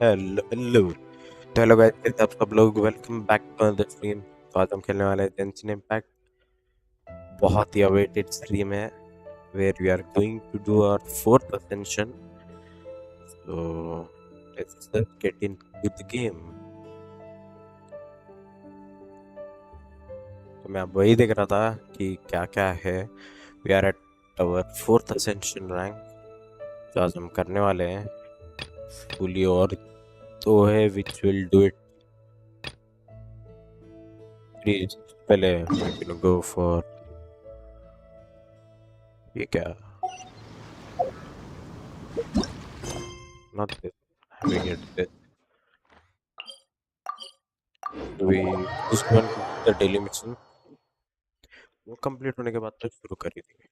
Hello hello. तो hello guys, कैसे आप सब लोग? Welcome back to the stream. तो आज हम खेलने वाले हैं जेंशिन इम्पैक्ट। बहुत ही अवेटेड स्ट्रीम है where we are going to do our fourth ascension. So let's get into the game. तो मैं अब वही देख रहा था कि क्या क्या है। We are at our fourth ascension rank, जो आज हम करने वाले हैं फुली। और तो है which will do it please. पहले गो फॉर ये क्या, not this, having it this. We just want to the daily mission, वो कंप्लीट होने के बाद तो शुरू कर ही देंगे।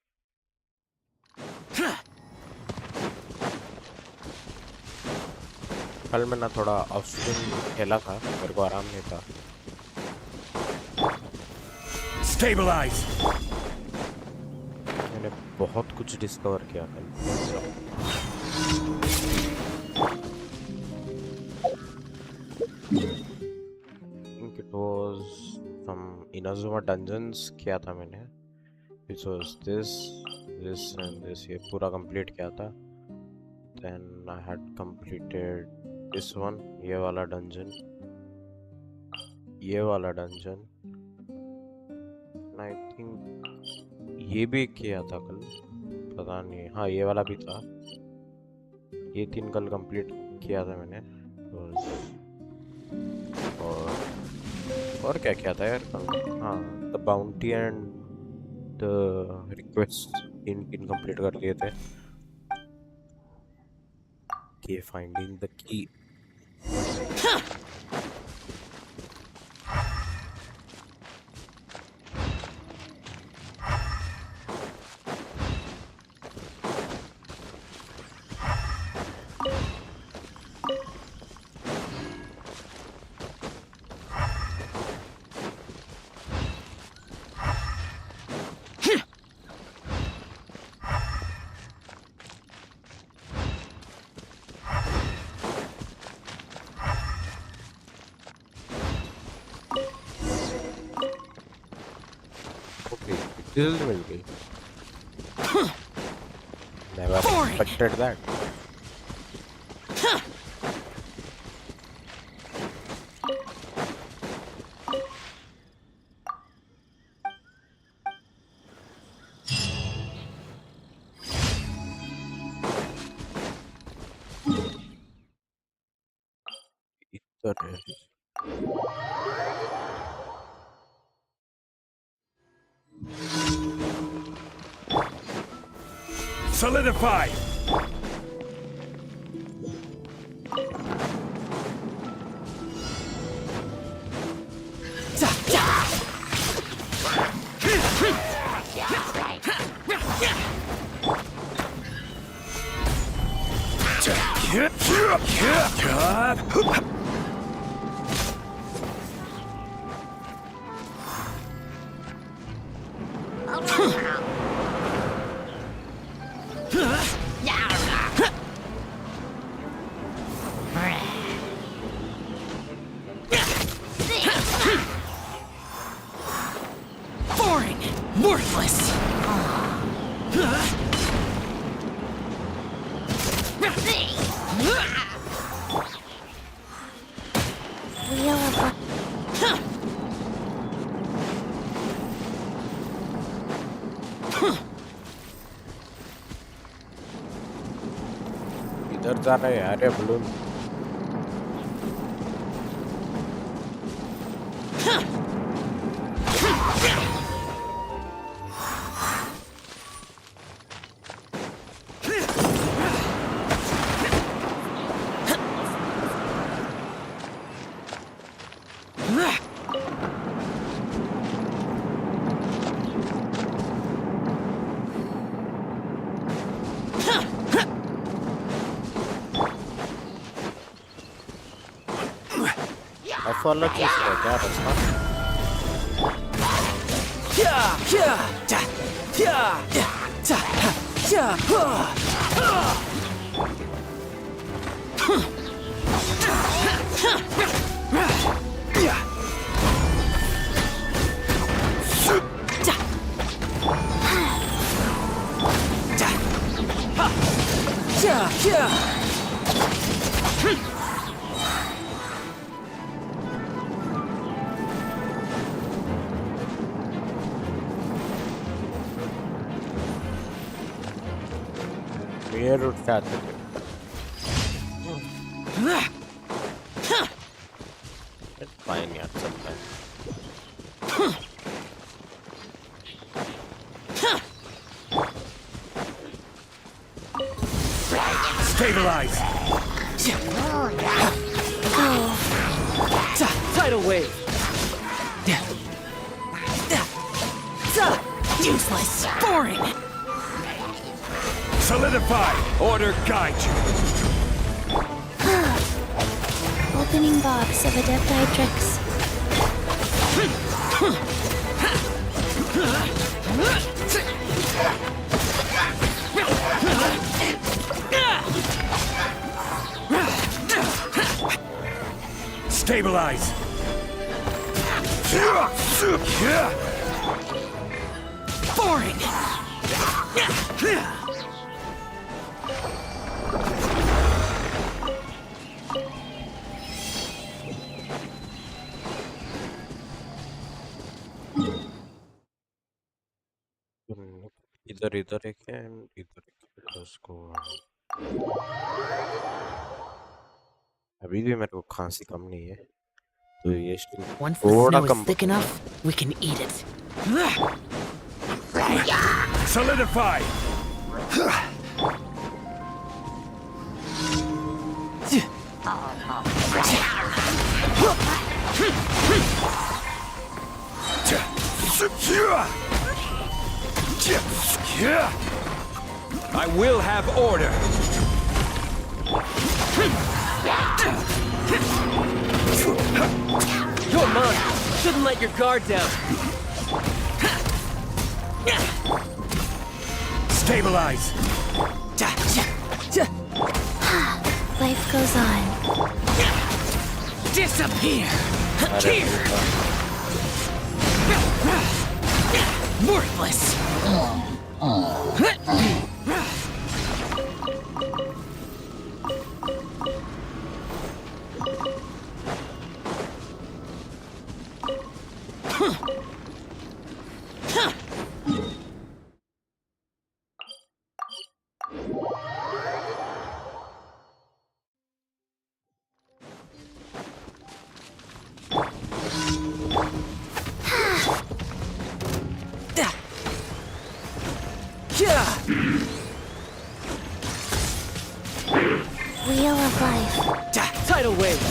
कल मैं ना थोड़ा ऑफ स्क्रीन खेला था, मेरे को आराम नहीं था। Stabilize. मैंने बहुत कुछ डिस्कवर किया कल। think it was from Inazuma Dungeons किया था मैंने, which was this and this, ये पूरा कंप्लीट किया था। then I had completed this one, ये वाला dungeon, ये वाला dungeon, and I think ये भी किया था कल, पता नहीं। हाँ, ये वाला भी था। ये 3 कल कंप्लीट किया था मैंने। और क्या किया था यार कल? हाँ, the bounty and the request, 3 complete कर दिए थे। कि फाइंडिंग द की। मिल गई। Never expected that. इधर है। Solidify. Boring! Worthless! इधर जा रहा है यार ये बलून। फॉलो चीज क्या रास्ता? Where would that be? It's fine, yeah, sometimes. Stabilize! Tidal wave. Useless. Boring. Solidify! Order guide you! Opening box of Adepti tricks. Stabilize! Boring. इधर इधर एक है and इधर एक है उसको अभी भी मेरे को खांसी कम नहीं है तो ये स्ट्रीम Once the थोड़ा snow is come thick enough, we can eat it. Solidify! I will have order! You're mine. Shouldn't let your guard down. Stabilize! Life goes on. Disappear. Here. Worthless. Wheel of life. Tidal wave.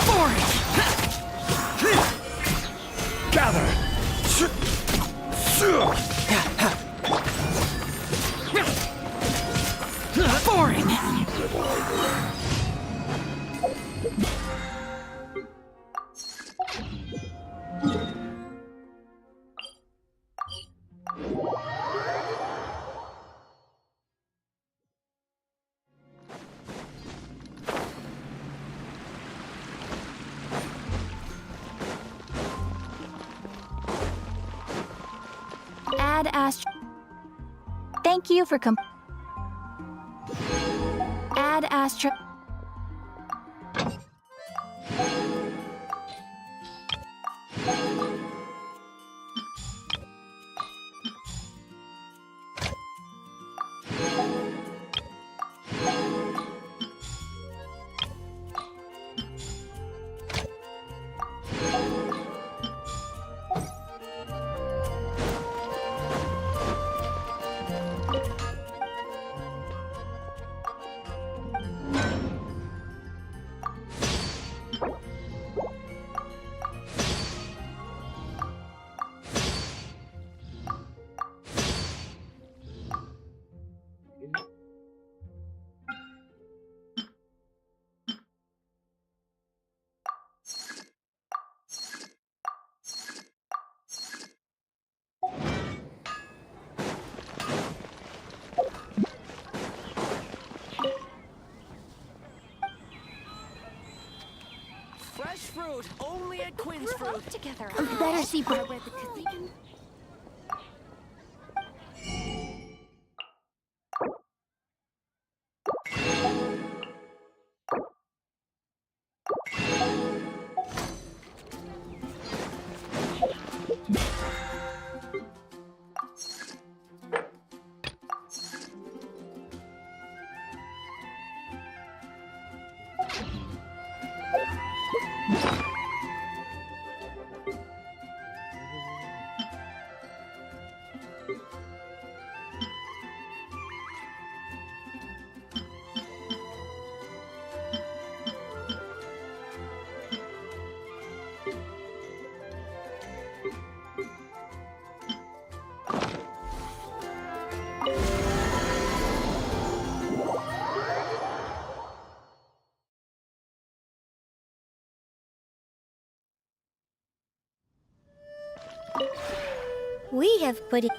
Boring. Gather! Boring. Add Astro. Thank you for Add Astro. Fresh fruit, only at Quinn's Fruit. Together. Better see. have put it.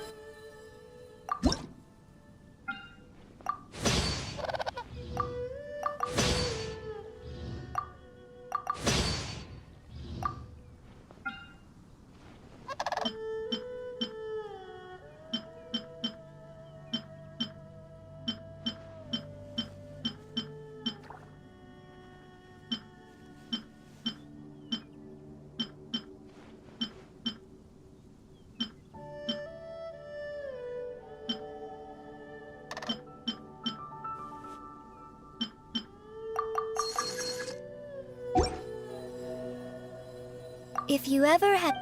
If you ever had.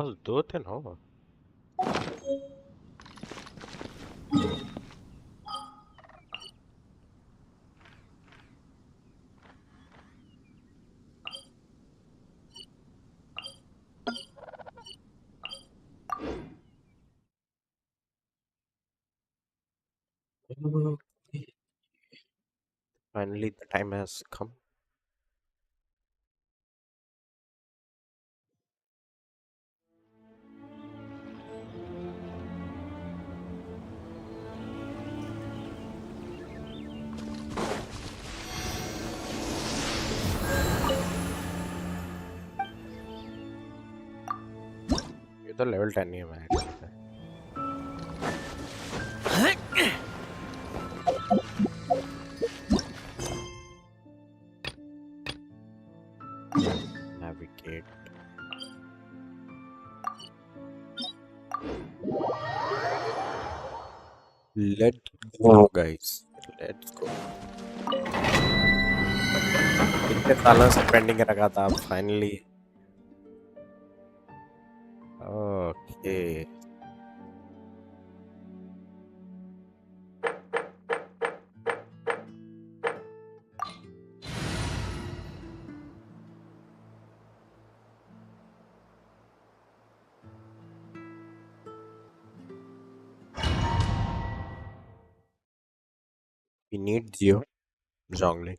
केवल 2 दिन हो। Finally, the time has come. ये तो level 10 ही है max। Navigate. Let's go, guys. Let's go. इतने सालों से pending रखा था अब finally. Okay. We need Geo Zhongli.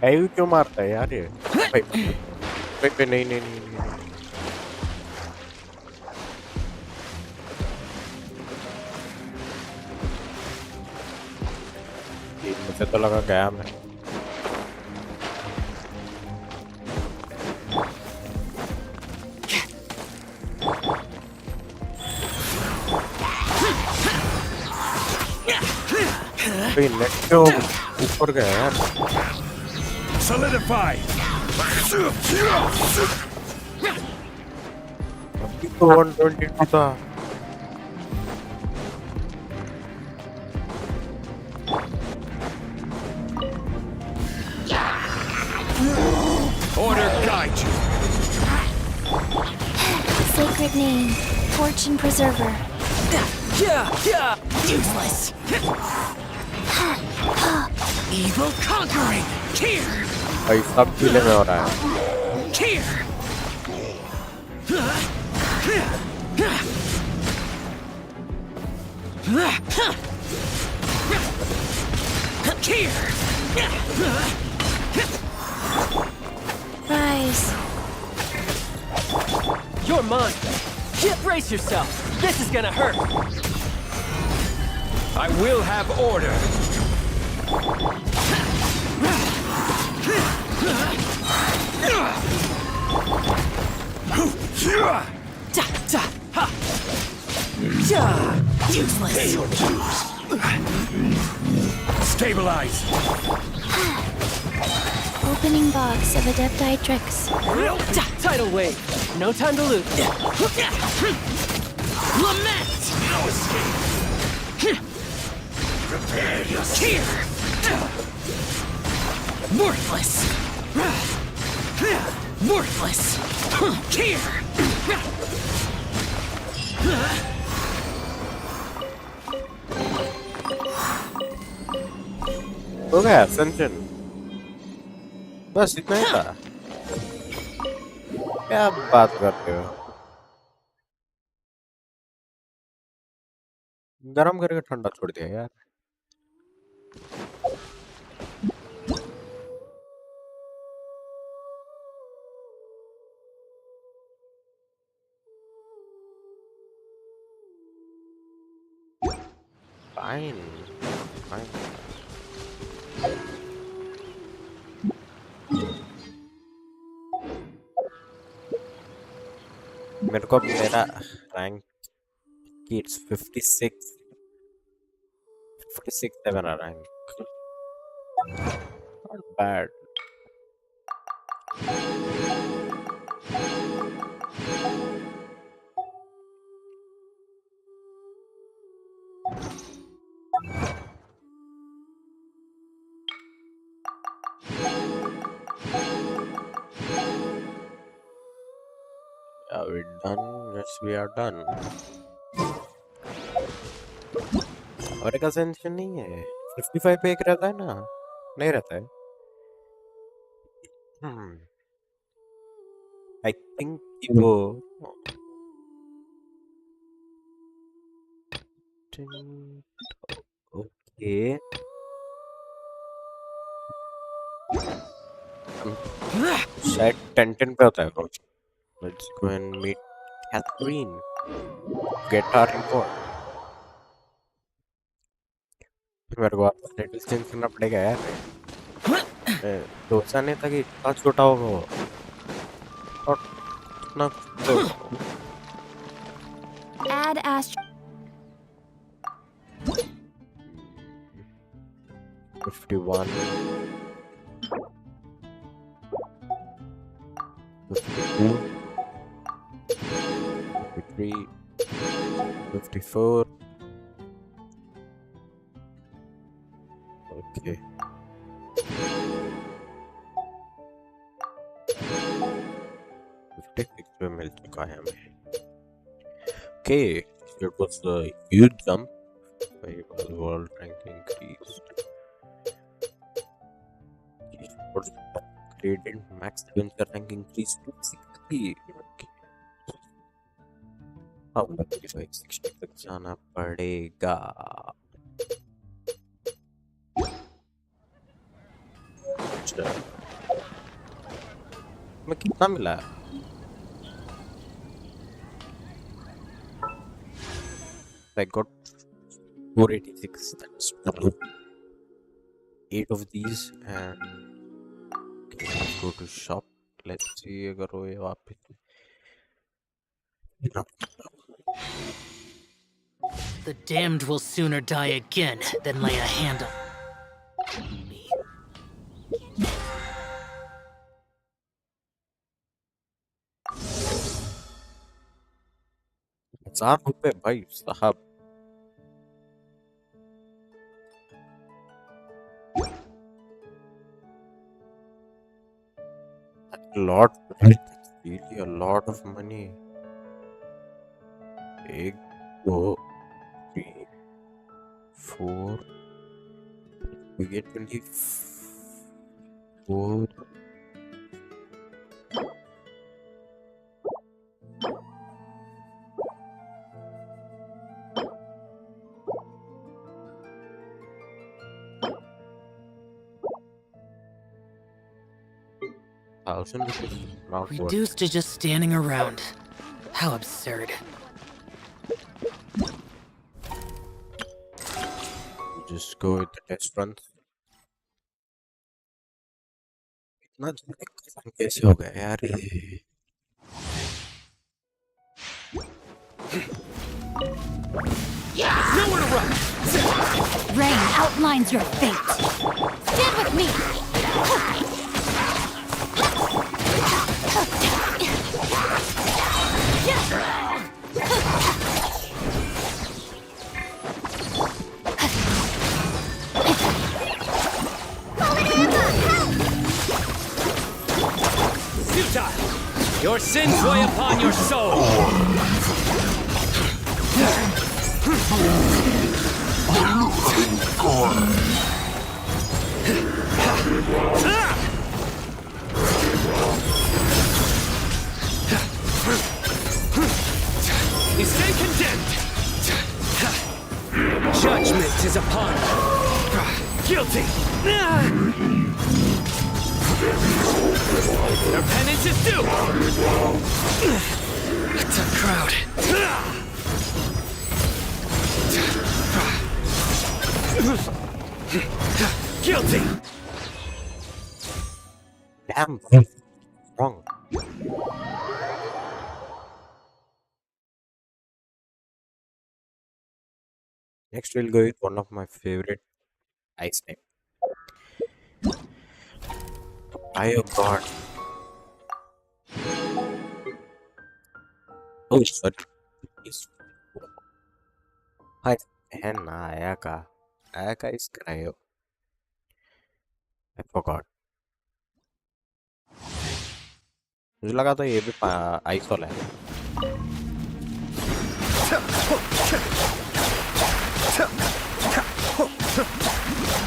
Dive क्यों मारता है यार ये? भाई भाई नहीं नहीं नहीं नहीं। ये मुझे तो लगा गया मैं। भाई नेट क्यों ऊपर गया यार? Solidify! अभी तो 122 था। Order guide you! Sacred name, Fortune Preserver. Useless. Evil conquering. Here. भाई सब डिले में हो रहा है। Here. Rise, You're mine. Brace yourself. This is gonna hurt. I will have order. Da, da, ha. Ja. Useless. Stabilize. Opening box of Adepti tricks. Da, tidal wave. No time to lose. Lament. No escape. Prepare yourself. Here. Worthless. Worthless. Here. हो गया Ascension। बस इतना ही था। क्या बात करते हो? गरम करके ठंडा छोड़ दिया यार। Fine, fine. मेरे को मेरा रैंक की इट्स 56 है मेरा rank. Not bad. Are we done? Yes, we are done. और एक Ascension नहीं है। 55 पे एक रहता है ना? नहीं रहता है। I think वो okay. शायद 10 पे होता है कुछ। Let's go and meet Catherine. Get her report. मेरे को आपका टाइटल चेंज करना पड़ेगा यार। सोचा नहीं था कि इतना छोटा होगा वो। और इतना तो Add Astro. 51 52 53 54 okay 56 पे मिल चुका है हमें okay it was a huge jump by world rank increased upgraded max adventure rank increased to 60 okay अब 60 तक जाना पड़ेगा अच्छा मैं कितना मिला I got 486 that's 8 of these and okay, let's go to shop let's see अगर वो ये वापस The damned will sooner die again than lay a hand on me. 1000 रुपए भाई साहब a lot that's really a lot of money 1 2 3 4 we get 24 1000 rupees around Reduced to just standing around. How absurd. Just go with the test runs. इतना जल्दी कैसे हो गया यार ये? Nowhere to run! Rain outlines your fate. Stand with me. Futile! Your sins weigh upon your soul! You stay condemned! Judgment is upon you! Guilty! Their penance is due! It's a crowd. Guilty! Damn, wrong. Next, we'll go with one of my favorite ice type. Oh god. Oh, sorry. Hi, and Ayaka. Ayaka is Cryo. I forgot. मुझे लगा था ये भी Isle है.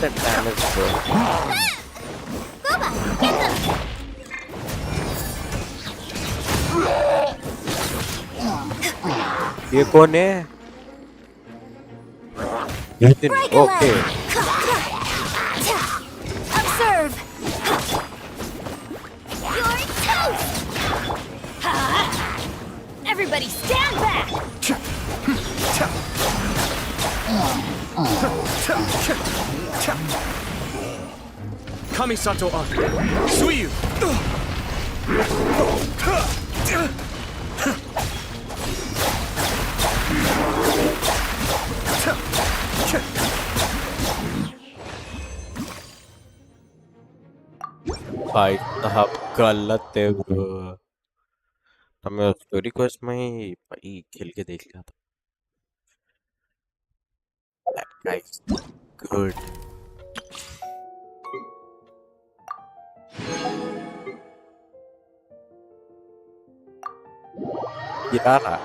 The damage bro. ये कौन है? Okay. Observe. You're toast. Everybody stand back. Kamisato Aki. Suiyu! भाई साहब गलत है ब्रो. तो मैं स्टोरी क्वेस्ट में ही भाई खेल के देख लिया था. That guy's good. Yara.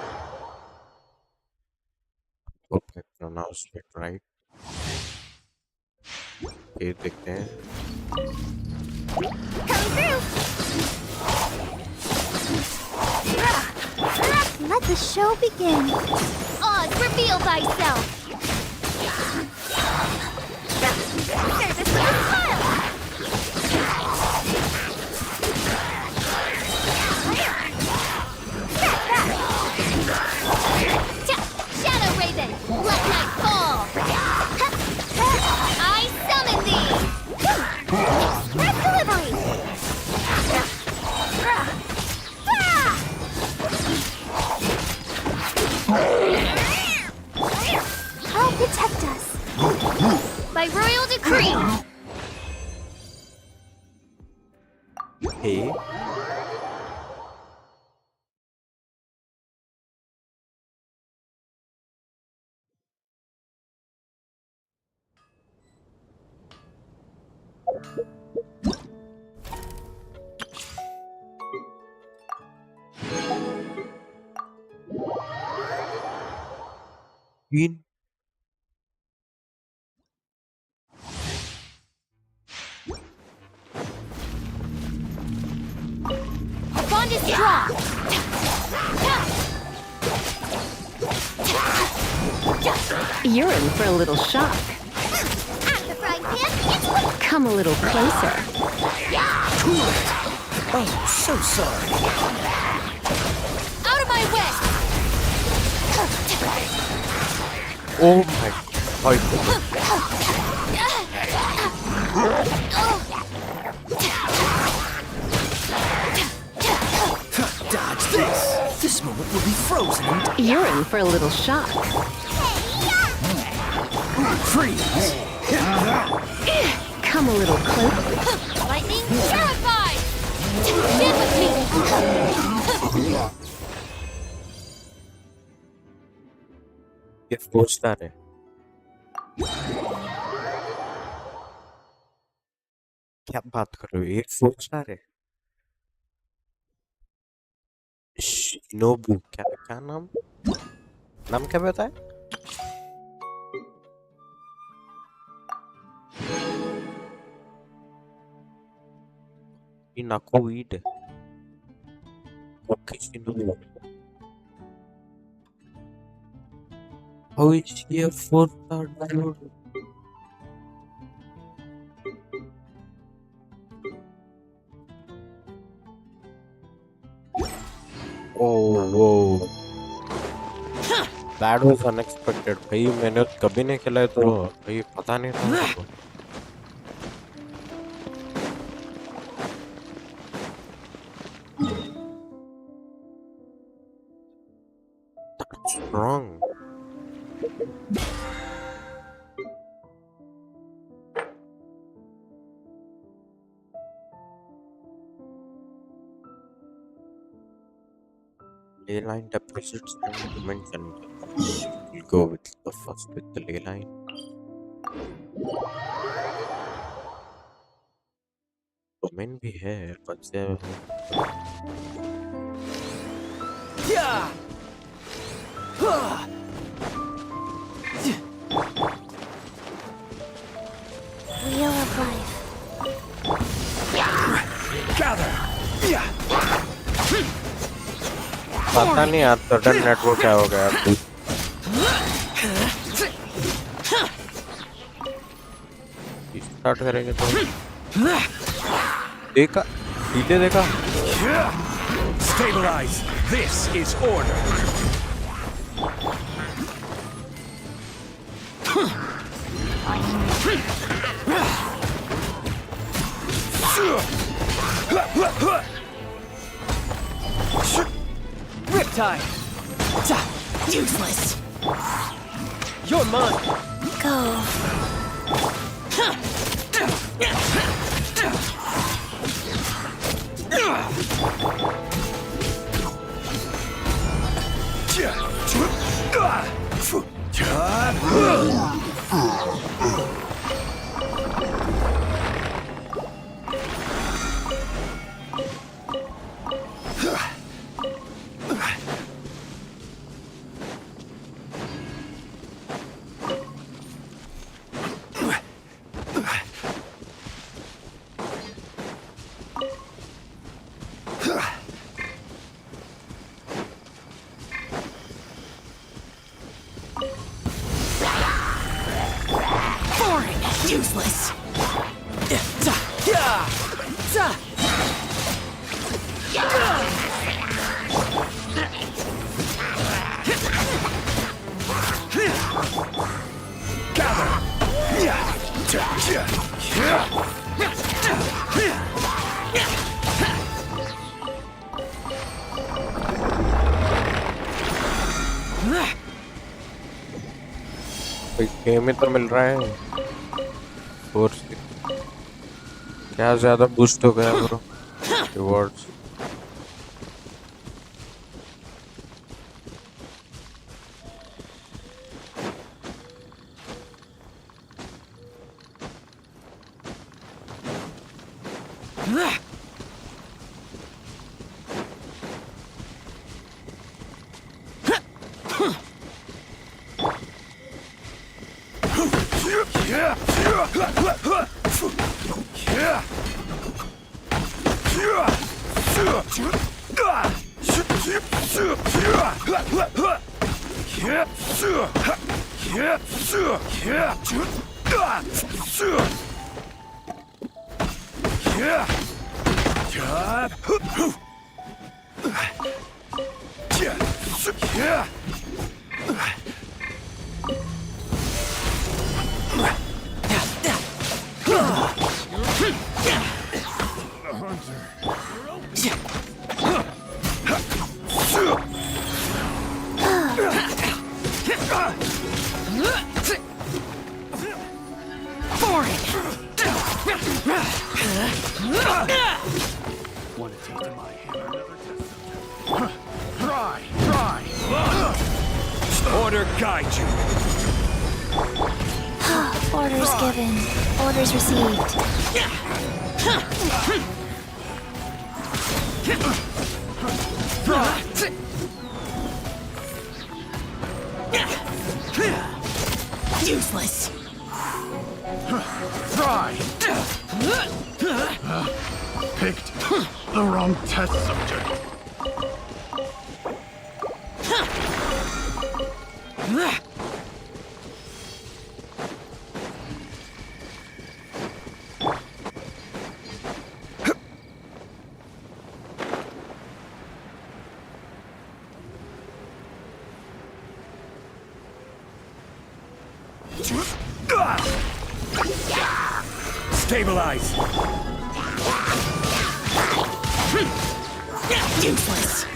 Hope I pronounced it right. ये देखते हैं. Coming through. Let the show begin. Oz, reveal thyself. There's a smile. Shadow Raven, let night fall. I summon thee. Express delivery. I'll protect us. By royal decree. Hey. Queen. Bond is strong. You're in for a little shock. At the frying pan, it's Come a little closer. Oh, so sorry. out of my way. Oh my god. Dodge this! This moment will be frozen in time. You're in for a little shock. Freeze! Come a little closer. Lightning terrified! Stand with me! ये फोर्सटार है. क्या बात कर रहे हो? ये फोर्सटार है. Shinobu क्या क्या नाम? नाम क्या बताया? Inakoid. Okay, Shinobu. How is she a four-star dude? Oh, whoa. That was unexpected. भाई मैंने कभी नहीं खेला है तो भाई पता नहीं था मुझको. Strong. Ley line deposits and dimension. We'll go with the first with the ley line. Domain भी है पर से Yeah! Wheel of life. Gather! Yeah! पता नहीं यार सडन नेटवर्क क्या हो गया यार. स्टार्ट करेंगे तो देखा पीछे देखा. Stabilize! This is order! Riptide! Useless. You're mine! Go. Useless. Game में तो मिल रहा है. फोर्स क्या ज्यादा बूस्ट हो गया bro. Rewards order guide you. Orders given. Orders received. Useless. Try! Picked the wrong test subject. Stabilize. Useless.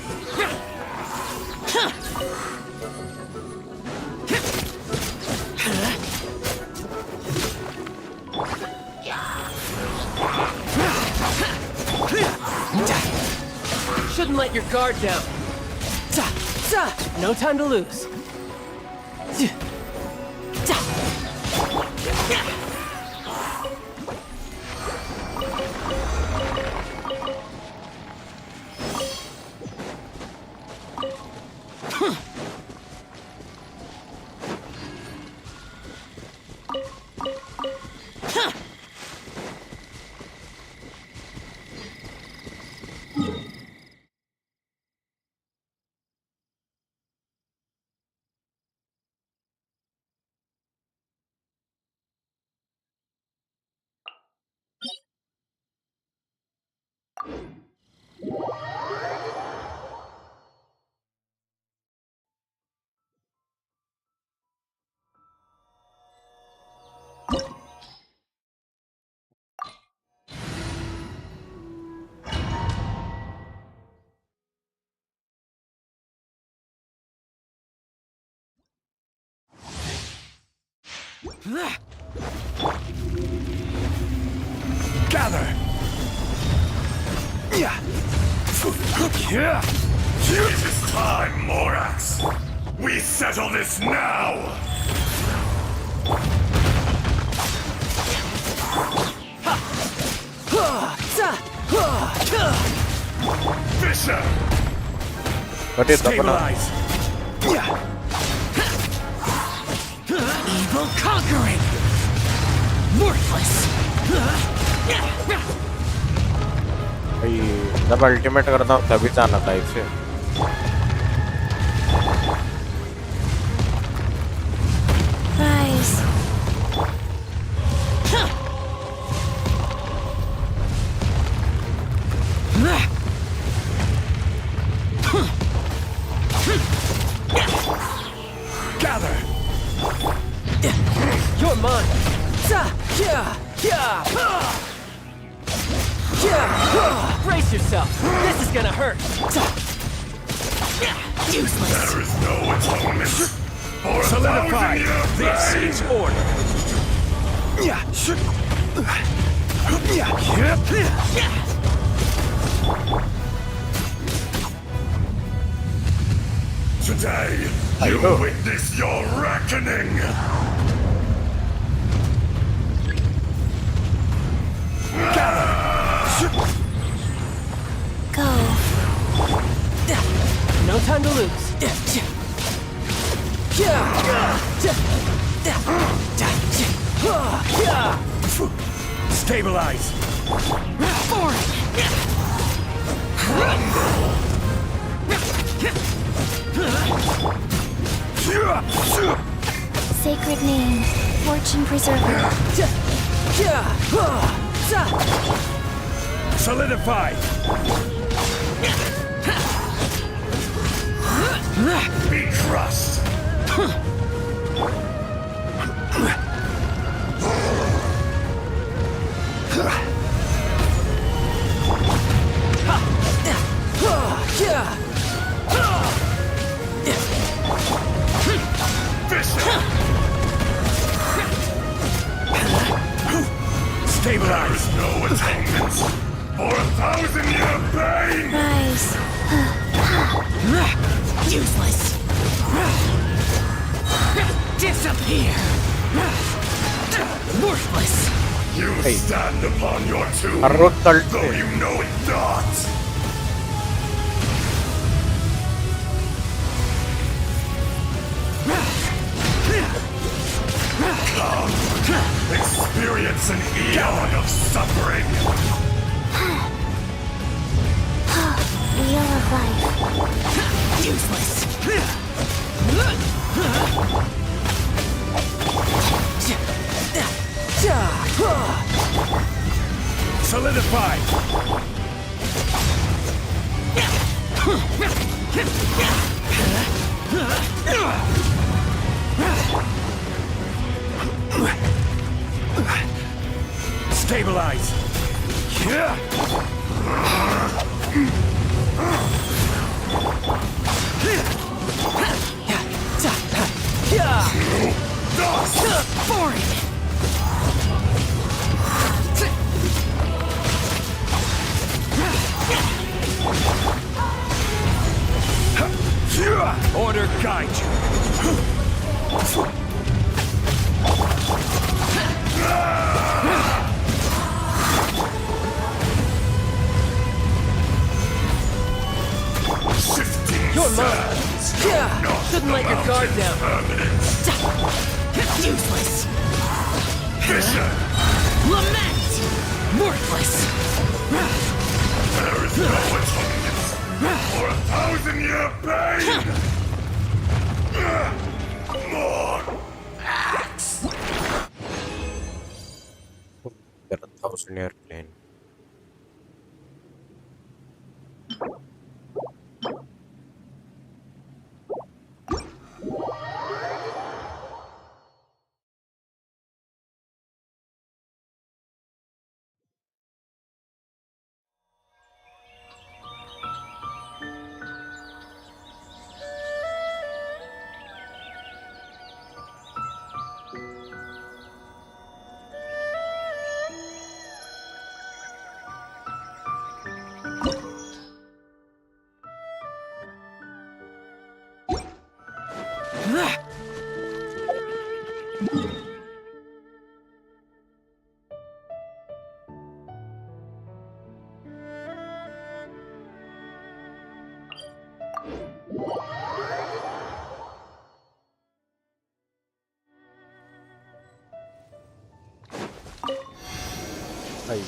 Shouldn't let your guard down. No time to lose. Gather. It is time, Morax. We settle this now. Fisher. What is the Stabilize. Evil conquering. Worthless. भाई जब ultimate करता हूँ तभी जाना था इसे Rise. Gather. You're mine. Brace yourself. This is gonna hurt. Useless. There is no atonement for a Solidify. 1,000-year This reign. is order. Today, you witness your reckoning. Go. No time to lose. Stabilize. Sacred name. Fortune preserver. Solidify. Be crushed. Stabilize. There is no atonement for a 1,000-year pain. Rise. Useless. Disappear! Worthless! You stand upon your tomb, Arrotal. though you know it not. Come, experience an eon of suffering. Wheel of life. Useless! Solidify! Stabilize! Boring! Order guide you! 15 You're mine. sands. Yeah! Shouldn't let your guard down. Permanence. Useless! Vision. Lament! Worthless! There is no atonement for 1,000-year pain. More axe. There are 1,000 airplane. Ay,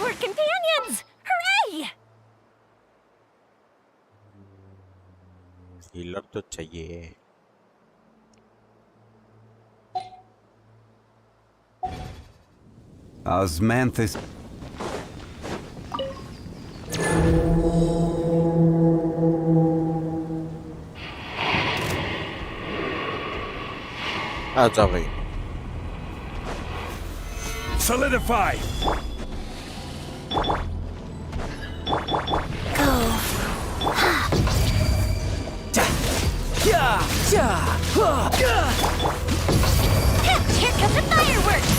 More companions! Hooray! Healer तो चाहिए. Osmanthus. आजा भाई. Solidify! Here comes the fireworks!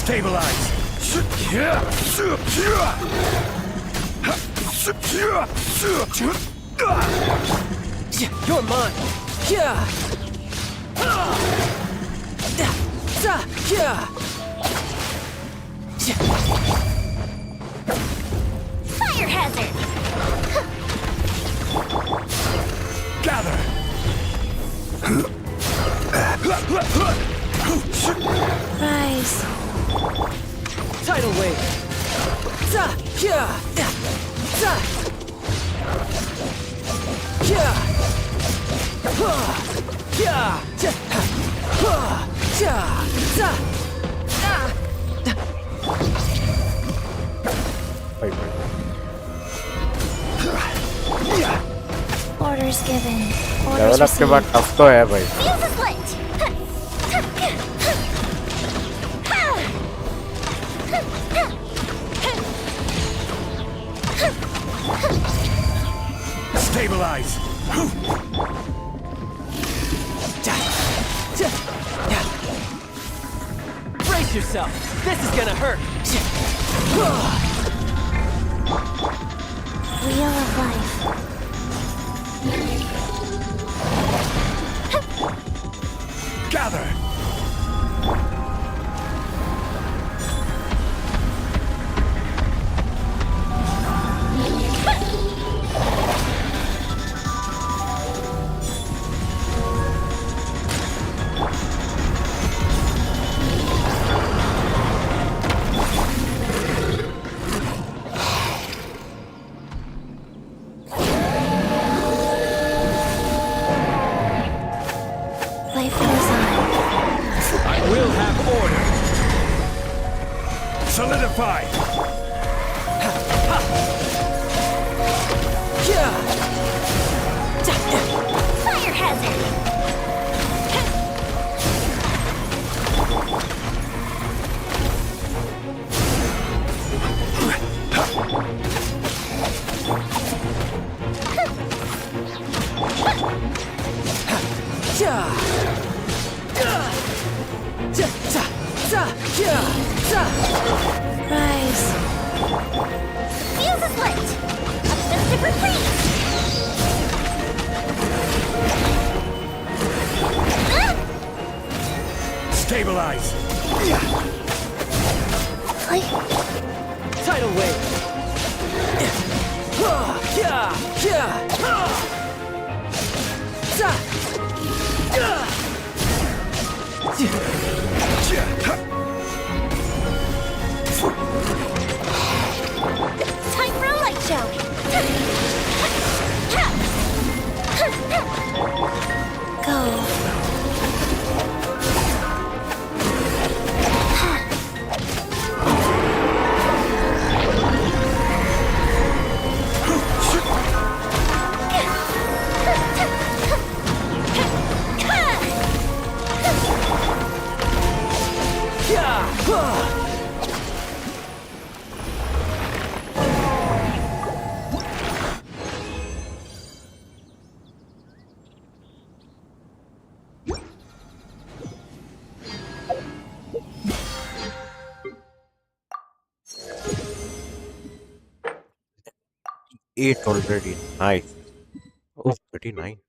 Stabilize. You're mine. Fire hazard! Gather. Rise. Tidal wave. Wait. Orders given. Orders level up के बाद received. Tough तो है भाई. Fuse is lit! Stabilize. Brace yourself. This is gonna hurt. Wheel of life. Gather. Life goes on. I will have order. Solidify. Fire hazard! Rise. Fuse is lit! Offensive retreat! Stabilize. Life. Tidal wave. Time for a light show! Go. Eight already. Nice. Oh, 39.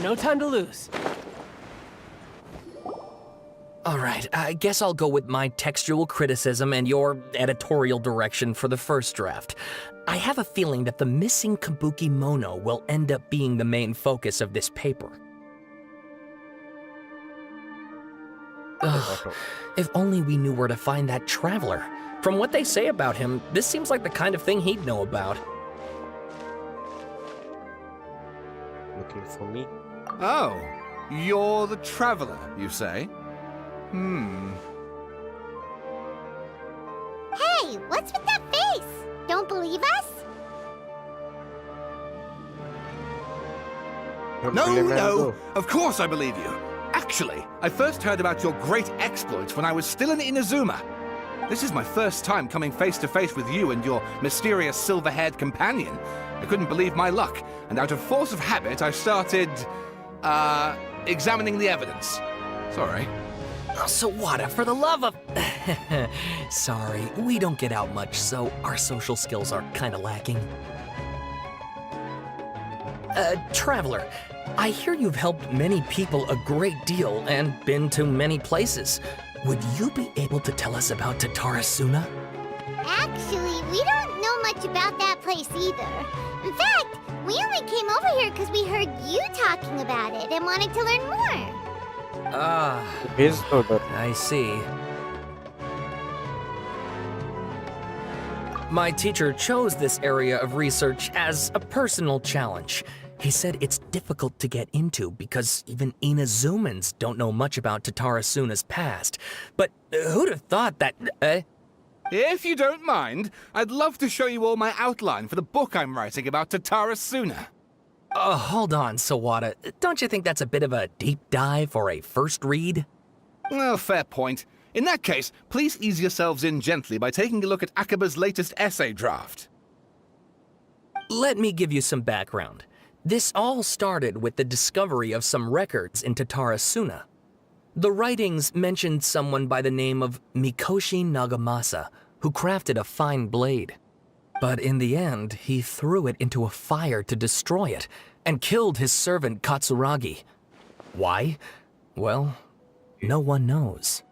No time to lose. Alright, I guess I'll go with my textual criticism and your editorial direction for the first draft. I have a feeling that the missing Kabuki Mono will end up being the main focus of this paper. Ugh, if only we knew where to find that traveler. From what they say about him, this seems like the kind of thing he'd know about. Looking for me? Oh, you're the traveler, you say? Hey, what's with that face? Don't believe us? No, of course I believe you. Actually, I first heard about your great exploits when I was still in Inazuma. This is my first time coming face to face with you and your mysterious silver-haired companion. I couldn't believe my luck, and out of force of habit, I started, examining the evidence. Sorry. Oh, Sawada, for the love of... Sorry, we don't get out much, so our social skills are kinda lacking. Traveler, I hear you've helped many people a great deal and been to many places. Would you be able to tell us about Tatarasuna? Actually, we don't know much about that place either. In fact, we only came over here because we heard you talking about it and wanted to learn more. His order. I see. My teacher chose this area of research as a personal challenge. He said it's difficult to get into because even Inazumans don't know much about Tatarasuna's past. But who'd have thought that... If you don't mind, I'd love to show you all my outline for the book I'm writing about Tatarasuna. Hold on, Sawada. Don't you think that's a bit of a deep dive for a first read? Well, fair point. In that case, please ease yourselves in gently by taking a look at Akaba's latest essay draft. Let me give you some background. This all started with the discovery of some records in Tatarasuna. The writings mentioned someone by the name of Mikoshi Nagamasa, who crafted a fine blade. But in the end, he threw it into a fire to destroy it, and killed his servant Katsuragi. Why? Well, no one knows.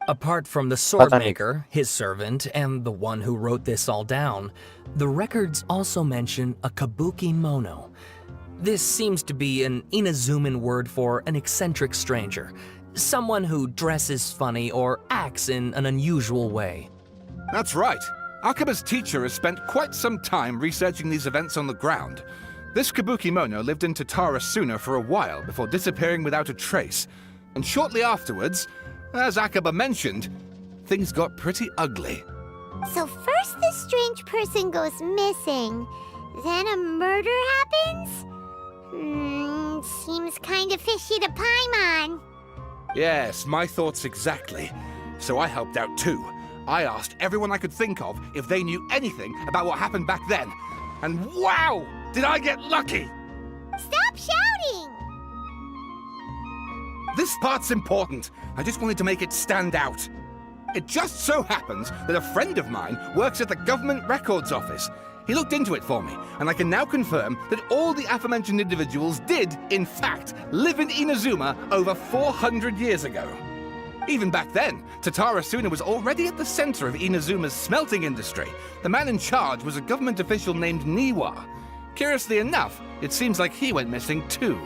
Apart from the swordmaker, his servant, and the one who wrote this all down, the records also mention a Kabuki Mono. This seems to be an Inazuman word for an eccentric stranger, someone who dresses funny or acts in an unusual way. That's right. Akaba's teacher has spent quite some time researching these events on the ground. This Kabuki Mono lived in Tatarasuna for a while before disappearing without a trace. And shortly afterwards, as Akaba mentioned, things got pretty ugly. So first this strange person goes missing, then a murder happens? Seems kinda fishy to Paimon. Yes, my thoughts exactly. So I helped out too. I asked everyone I could think of if they knew anything about what happened back then. And wow! Did I get lucky! Stop shouting! This part's important. I just wanted to make it stand out. It just so happens that a friend of mine works at the government records office. He looked into it for me, and I can now confirm that all the aforementioned individuals did, in fact, live in Inazuma over 400 years ago. Even back then, Tatarasuna was already at the center of Inazuma's smelting industry. The man in charge was a government official named Niwa. Curiously enough, it seems like he went missing too.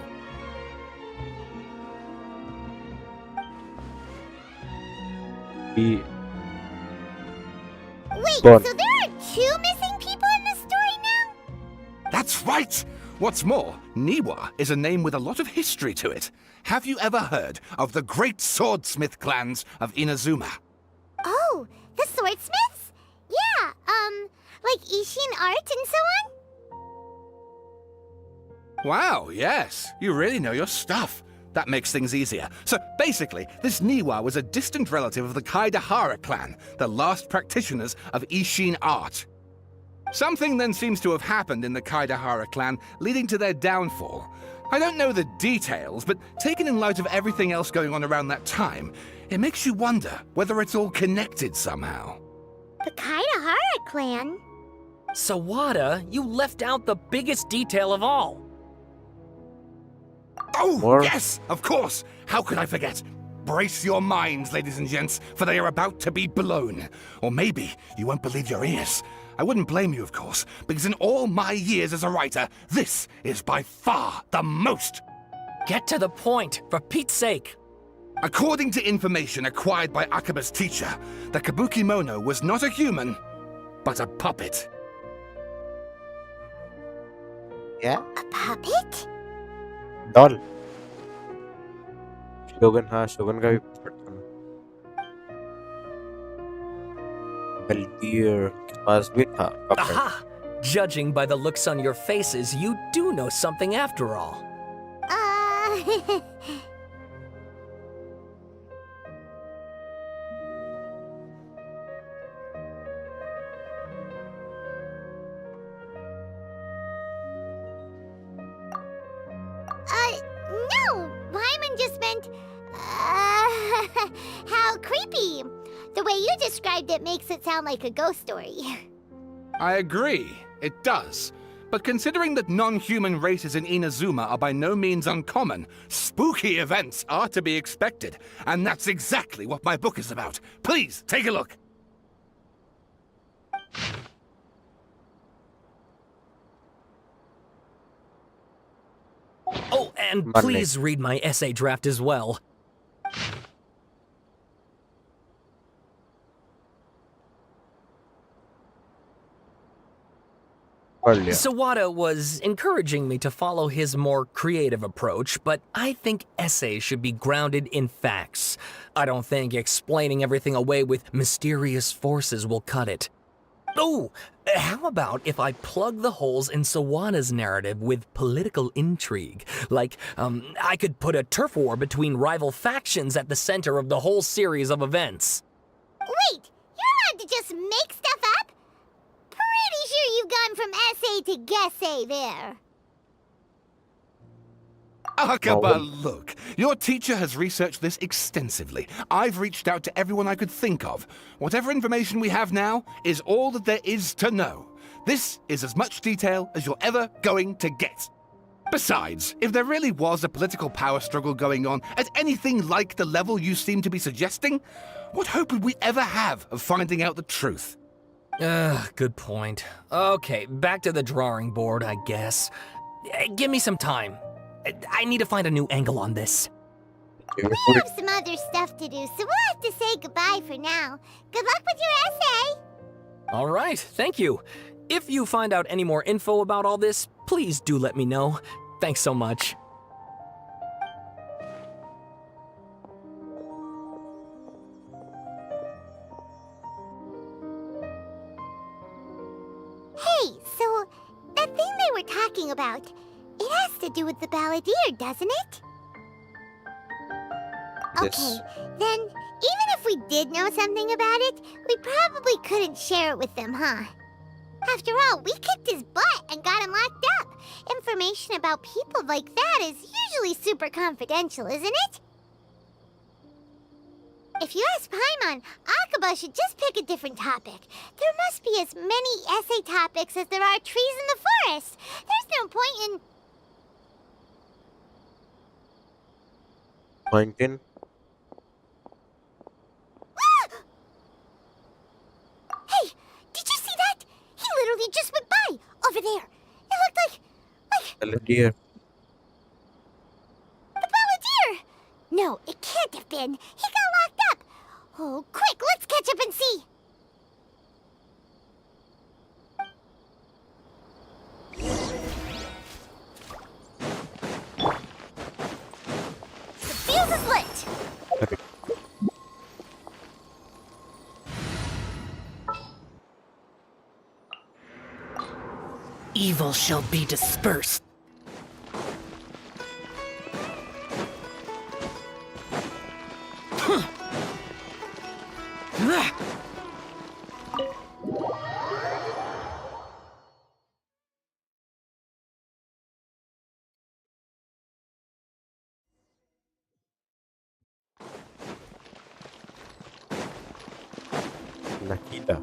He Wait, Go on. so there are two missing people in this story now? That's right! What's more, Niwa is a name with a lot of history to it. Have you ever heard of the great swordsmith clans of Inazuma? Oh, the swordsmiths? Yeah, like Ishin art and so on? Wow, yes. You really know your stuff. That makes things easier. So basically, this Niwa was a distant relative of the Kaidahara clan, the last practitioners of Ishin art. Something then seems to have happened in the Kaidahara clan, leading to their downfall. I don't know the details, but taken in light of everything else going on around that time, it makes you wonder whether it's all connected somehow. The Kaidahara clan? Sawada, you left out the biggest detail of all. Oh, More? yes, of course. How could I forget? Brace your minds, ladies and gents, for they are about to be blown. Or maybe you won't believe your ears. I wouldn't blame you, of course, because in all my years as a writer, this is by far the most. Get to the point, for Pete's sake. According to information acquired by Akaba's teacher, the Kabuki Mono was not a human, but a puppet. Yeah? A puppet? Doll. शोगन, हाँ शोगन का भी puppet था ना। बल्टियर के पास भी था puppet। Aha! Judging by the looks on your faces, you do know something after all. No! Paimon just meant, how creepy. The way you described it makes it sound like a ghost story. I agree, it does. But considering that non-human races in Inazuma are by no means uncommon, spooky events are to be expected. And that's exactly what my book is about. Please, take a look. Oh, and Monday. please read my essay draft as well. पढ़ लिया। Sawada was encouraging me to follow his more creative approach, but I think essays should be grounded in facts. I don't think explaining everything away with mysterious forces will cut it. Oh, how about if I plug the holes in Sawada's narrative with political intrigue? Like, I could put a turf war between rival factions at the center of the whole series of events. Wait, you're allowed to just make stuff up? Pretty sure you've gone from essay to guessay there. Akaba, look. Your teacher has researched this extensively. I've reached out to everyone I could think of. Whatever information we have now is all that there is to know. This is as much detail as you're ever going to get. Besides, if there really was a political power struggle going on at anything like the level you seem to be suggesting, what hope would we ever have of finding out the truth? Good point. Okay, back to the drawing board, I guess. Give me some time. I need to find a new angle on this. We have some other stuff to do, so we'll have to say goodbye for now. Good luck with your essay! All right, thank you. If you find out any more info about all this, please do let me know. Thanks so much. Hey, so that thing they were talking about, it has to do with the balladeer, doesn't it? Yes. Okay, then even if we did know something about it, we probably couldn't share it with them, huh? After all, we kicked his butt and got him locked up. Information about people like that is usually super confidential, isn't it? If you ask Paimon, Akaba should just pick a different topic. There must be as many essay topics as there are trees in the forest. There's no point in... Point in. Hey, did you see that? He literally just went by, over there. It looked like... Balladeer. the balladeer! No, it can't have been. He got locked up. Oh, quick, let's catch up and see. The fuse is lit. Evil shall be dispersed. Nakita.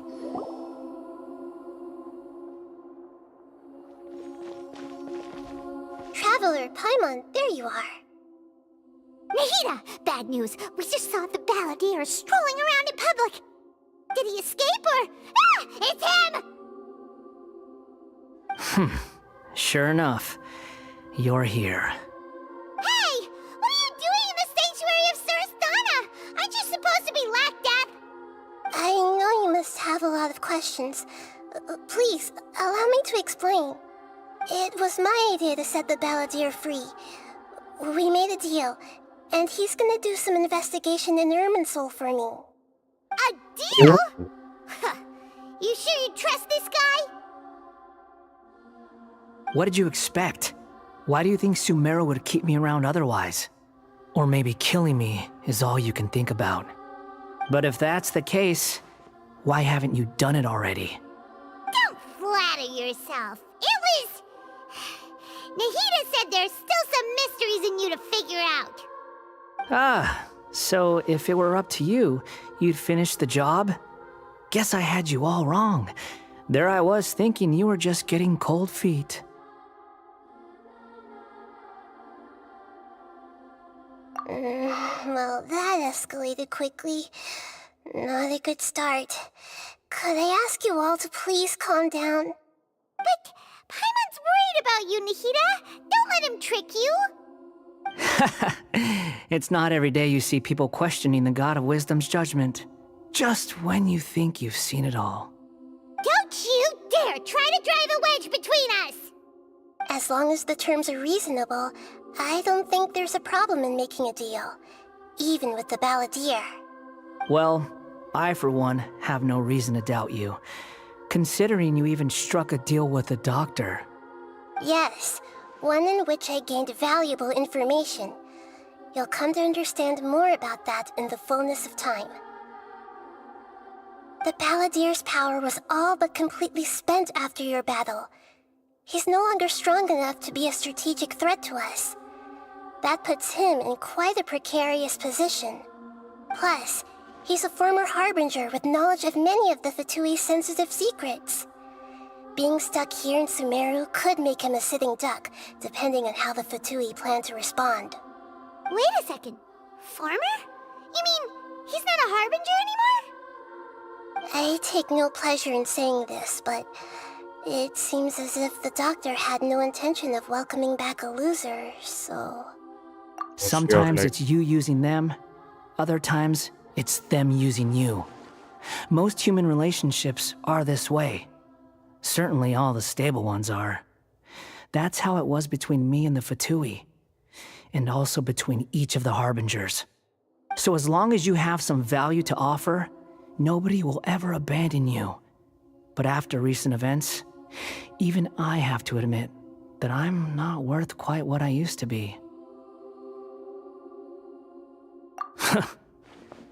Traveler, Paimon, there you are. Nahida! Bad news! We just saw the balladeer strolling around in public! Did he escape or... Ah! It's him! Sure enough, you're here. Hey! What are you doing in the sanctuary of Surastana? Aren't you supposed to be locked up? I know you must have a lot of questions. Please, allow me to explain. It was my idea to set the balladeer free. We made a deal, and he's gonna do some investigation in Irminsul for me. A deal? Huh. You sure you trust this guy? What did you expect? Why do you think Sumeru would keep me around otherwise? Or maybe killing me is all you can think about. But if that's the case, why haven't you done it already? Don't flatter yourself. It was... Nahida said there's still some mysteries in you to figure out. Ah, so if it were up to you, you'd finish the job? Guess I had you all wrong. There I was thinking you were just getting cold feet. Well, that escalated quickly. Not a good start. Could I ask you all to please calm down? But Paimon's worried about you, Nahida. Don't let him trick you. It's not every day you see people questioning the God of Wisdom's judgment. Just when you think you've seen it all. Don't you dare try to drive a wedge between us! As long as the terms are reasonable, I don't think there's a problem in making a deal. Even with the balladeer. Well, I for one have no reason to doubt you. Considering you even struck a deal with the doctor. Yes, one in which I gained valuable information. You'll come to understand more about that in the fullness of time. The balladeer's power was all but completely spent after your battle. He's no longer strong enough to be a strategic threat to us. That puts him in quite a precarious position. Plus, he's a former Harbinger with knowledge of many of the Fatui's sensitive secrets. Being stuck here in Sumeru could make him a sitting duck, depending on how the Fatui plan to respond. Wait a second. Former? You mean he's not a Harbinger anymore? I take no pleasure in saying this, but it seems as if the doctor had no intention of welcoming back a loser, so... Sometimes it's you using them, other times it's them using you. Most human relationships are this way. Certainly all the stable ones are. That's how it was between me and the Fatui, and also between each of the Harbingers. So as long as you have some value to offer, nobody will ever abandon you. But after recent events, even I have to admit that I'm not worth quite what I used to be.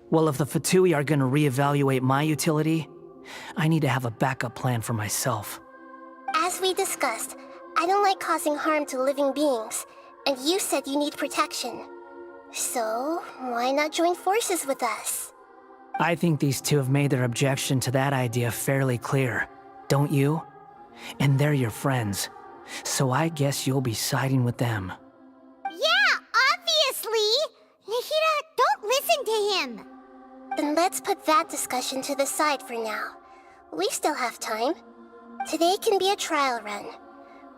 Well, if the Fatui are gonna reevaluate my utility, I need to have a backup plan for myself. As we discussed, I don't like causing harm to living beings, and you said you need protection. So, why not join forces with us? I think these two have made their objection to that idea fairly clear, don't you? And they're your friends, so I guess you'll be siding with them. Yeah, obviously! Nahida, don't listen to him! Then let's put that discussion to the side for now. We still have time. Today can be a trial run.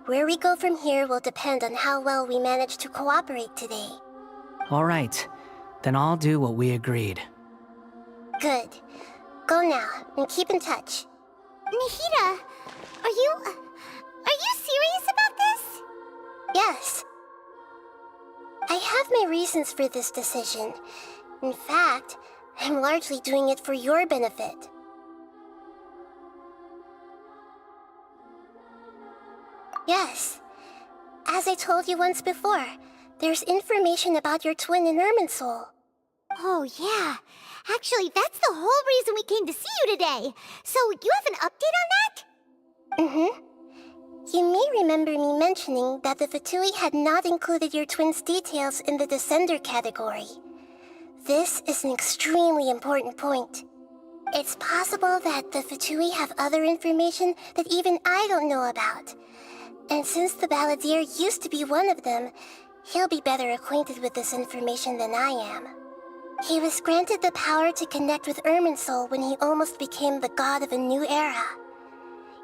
Where we go from here will depend on how well we manage to cooperate today. All right, then I'll do what we agreed. Good. Go now, and keep in touch. Nahida, are you serious about this? Yes. I have my reasons for this decision. In fact, I'm largely doing it for your benefit. Yes. As I told you once before, there's information about your twin in Irminsul. Oh, yeah. Actually, that's the whole reason we came to see you today. So, you have an update on that? Mm-hmm. You may remember me mentioning that the Fatui had not included your twin's details in the Descender category. This is an extremely important point. It's possible that the Fatui have other information that even I don't know about. And since the balladeer used to be one of them, He'll be better acquainted with this information than I am. He was granted the power to connect with Irminsul when he almost became the god of a new era.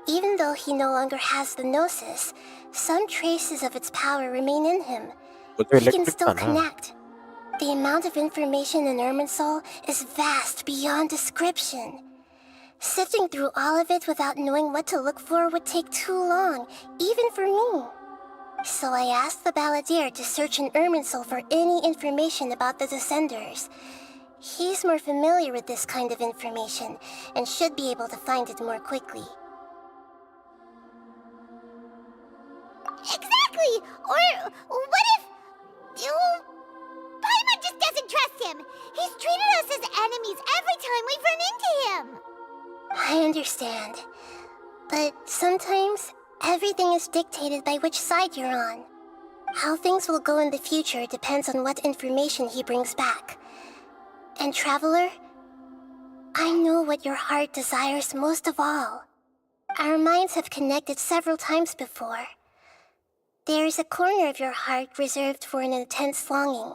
Even though he no longer has the Gnosis, some traces of its power remain in him. वो तो He can electric still था ना. connect. The amount of information in Irminsul is vast beyond description. Sifting through all of it without knowing what to look for would take too long, even for me. So I asked the Balladeer to search in Irminsul for any information about the Descenders. He's more familiar with this kind of information, and should be able to find it more quickly. Exactly! Or what if... Paimon just doesn't trust him! He's treated us as enemies every time we've run into him! I understand. But sometimes, everything is dictated by which side you're on. How things will go in the future depends on what information he brings back. And Traveler, I know what your heart desires most of all. Our minds have connected several times before. There is a corner of your heart reserved for an intense longing.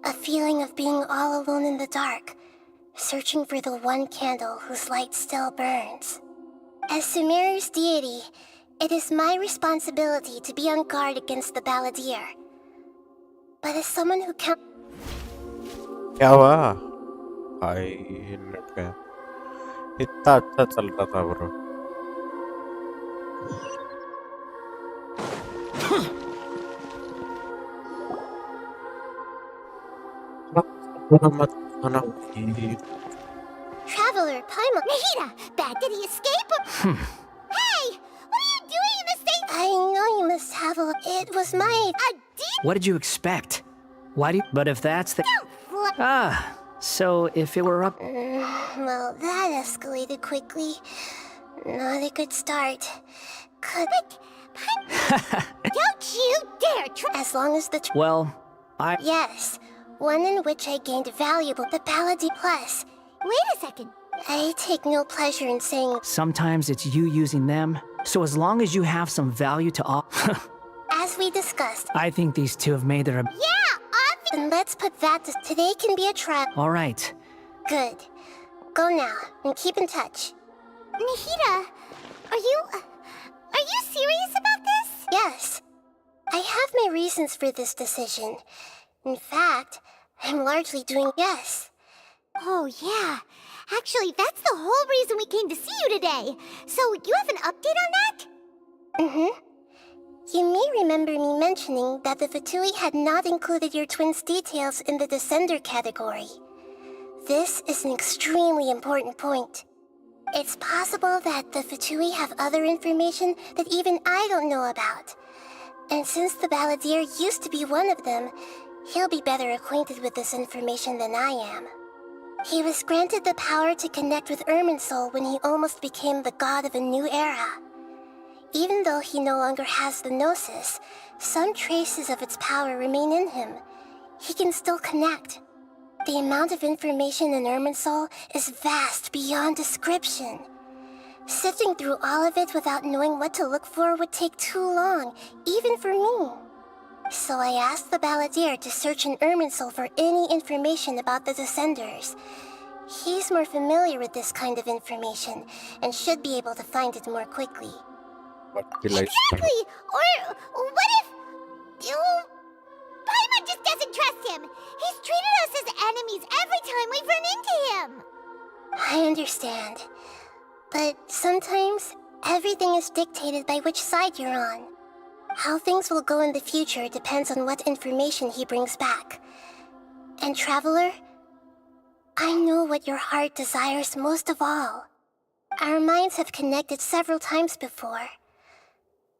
A feeling of being all alone in the dark, searching for the one candle whose light still burns. As Sumeru's deity, it is my responsibility to be on guard against the Balladeer. But as someone who can... क्या हुआ? भाई लट गया. इतना अच्छा चल रहा था ब्रो. मत खाना. Traveler, Paimon... Nahida! Bad, did he escape? Hey! What are you doing in the state? I know you must have a... It was my... A deep... What did you expect? Why do you... But if that's the... Ah, so if it were up... Well, that escalated quickly. Not a good start. Could... Don't you dare try... As long as the... Well, I... Yes, one in which I gained valuable... The Paladin Plus. Wait a second. I take no pleasure in saying... Sometimes it's you using them, so as long as you have some value to all... As we discussed, I think these two have made their... Yeah, obviously. then let's put that to... Today can be a trial. All right. Good. Go now, and keep in touch. Nahida, are you serious about this? Yes. I have my reasons for this decision. In fact, I'm largely doing yes. Oh, yeah. Actually, that's the whole reason we came to see you today. So, you have an update on that? Mm-hmm. You may remember me mentioning that the Fatui had not included your twins' details in the Descender category. This is an extremely important point. It's possible that the Fatui have other information that even I don't know about. And since the Balladeer used to be one of them, he'll be better acquainted with this information than I am. He was granted the power to connect with Irminsul when he almost became the god of a new era. Even though he no longer has the Gnosis, some traces of its power remain in him. He can still connect. The amount of information in Irminsul is vast beyond description. Sifting through all of it without knowing what to look for would take too long, even for me. So I asked the Balladeer to search in Irminsul for any information about the Descenders. He's more familiar with this kind of information, and should be able to find it more quickly. Exactly! Or what if... Paimon just doesn't trust him! He's treated us as enemies every time we've run into him! I understand. But sometimes, everything is dictated by which side you're on. How things will go in the future depends on what information he brings back. And Traveler, I know what your heart desires most of all. Our minds have connected several times before.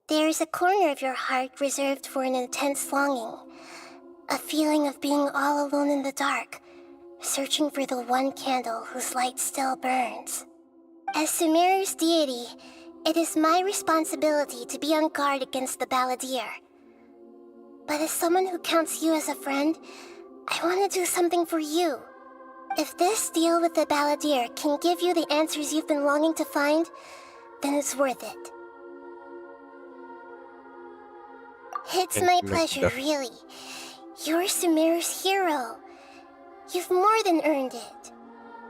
There is a corner of your heart reserved for an intense longing. A feeling of being all alone in the dark, searching for the one candle whose light still burns. As Sumeru's deity, it is my responsibility to be on guard against the Balladeer. But as someone who counts you as a friend, I want to do something for you. If this deal with the Balladeer can give you the answers you've been longing to find, then it's worth it. It's and my connect pleasure, really. You're Sumeru's hero. You've more than earned it.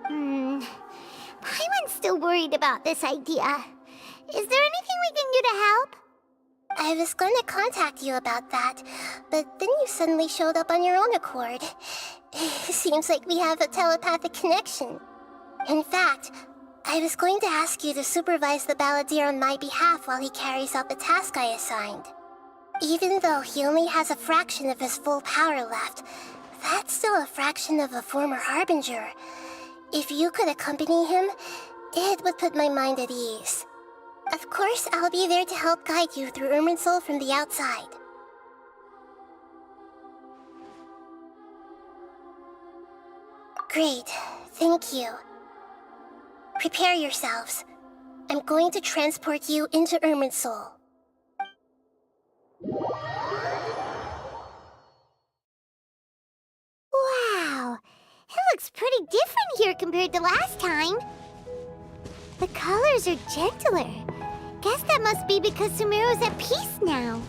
Paimon's still worried about this idea. Is there anything we can do to help? I was going to contact you about that, but then you suddenly showed up on your own accord. Seems like we have a telepathic connection. In fact, I was going to ask you to supervise the balladeer on my behalf while he carries out the task I assigned. Even though he only has a fraction of his full power left, that's still a fraction of a former Harbinger. If you could accompany him, it would put my mind at ease. Of course, I'll be there to help guide you through Irminsul from the outside. Great, thank you. Prepare yourselves. I'm going to transport you into Irminsul. Wow, it looks pretty different here compared to last time. The colors are gentler. Guess that must be because Sumeru's at peace now.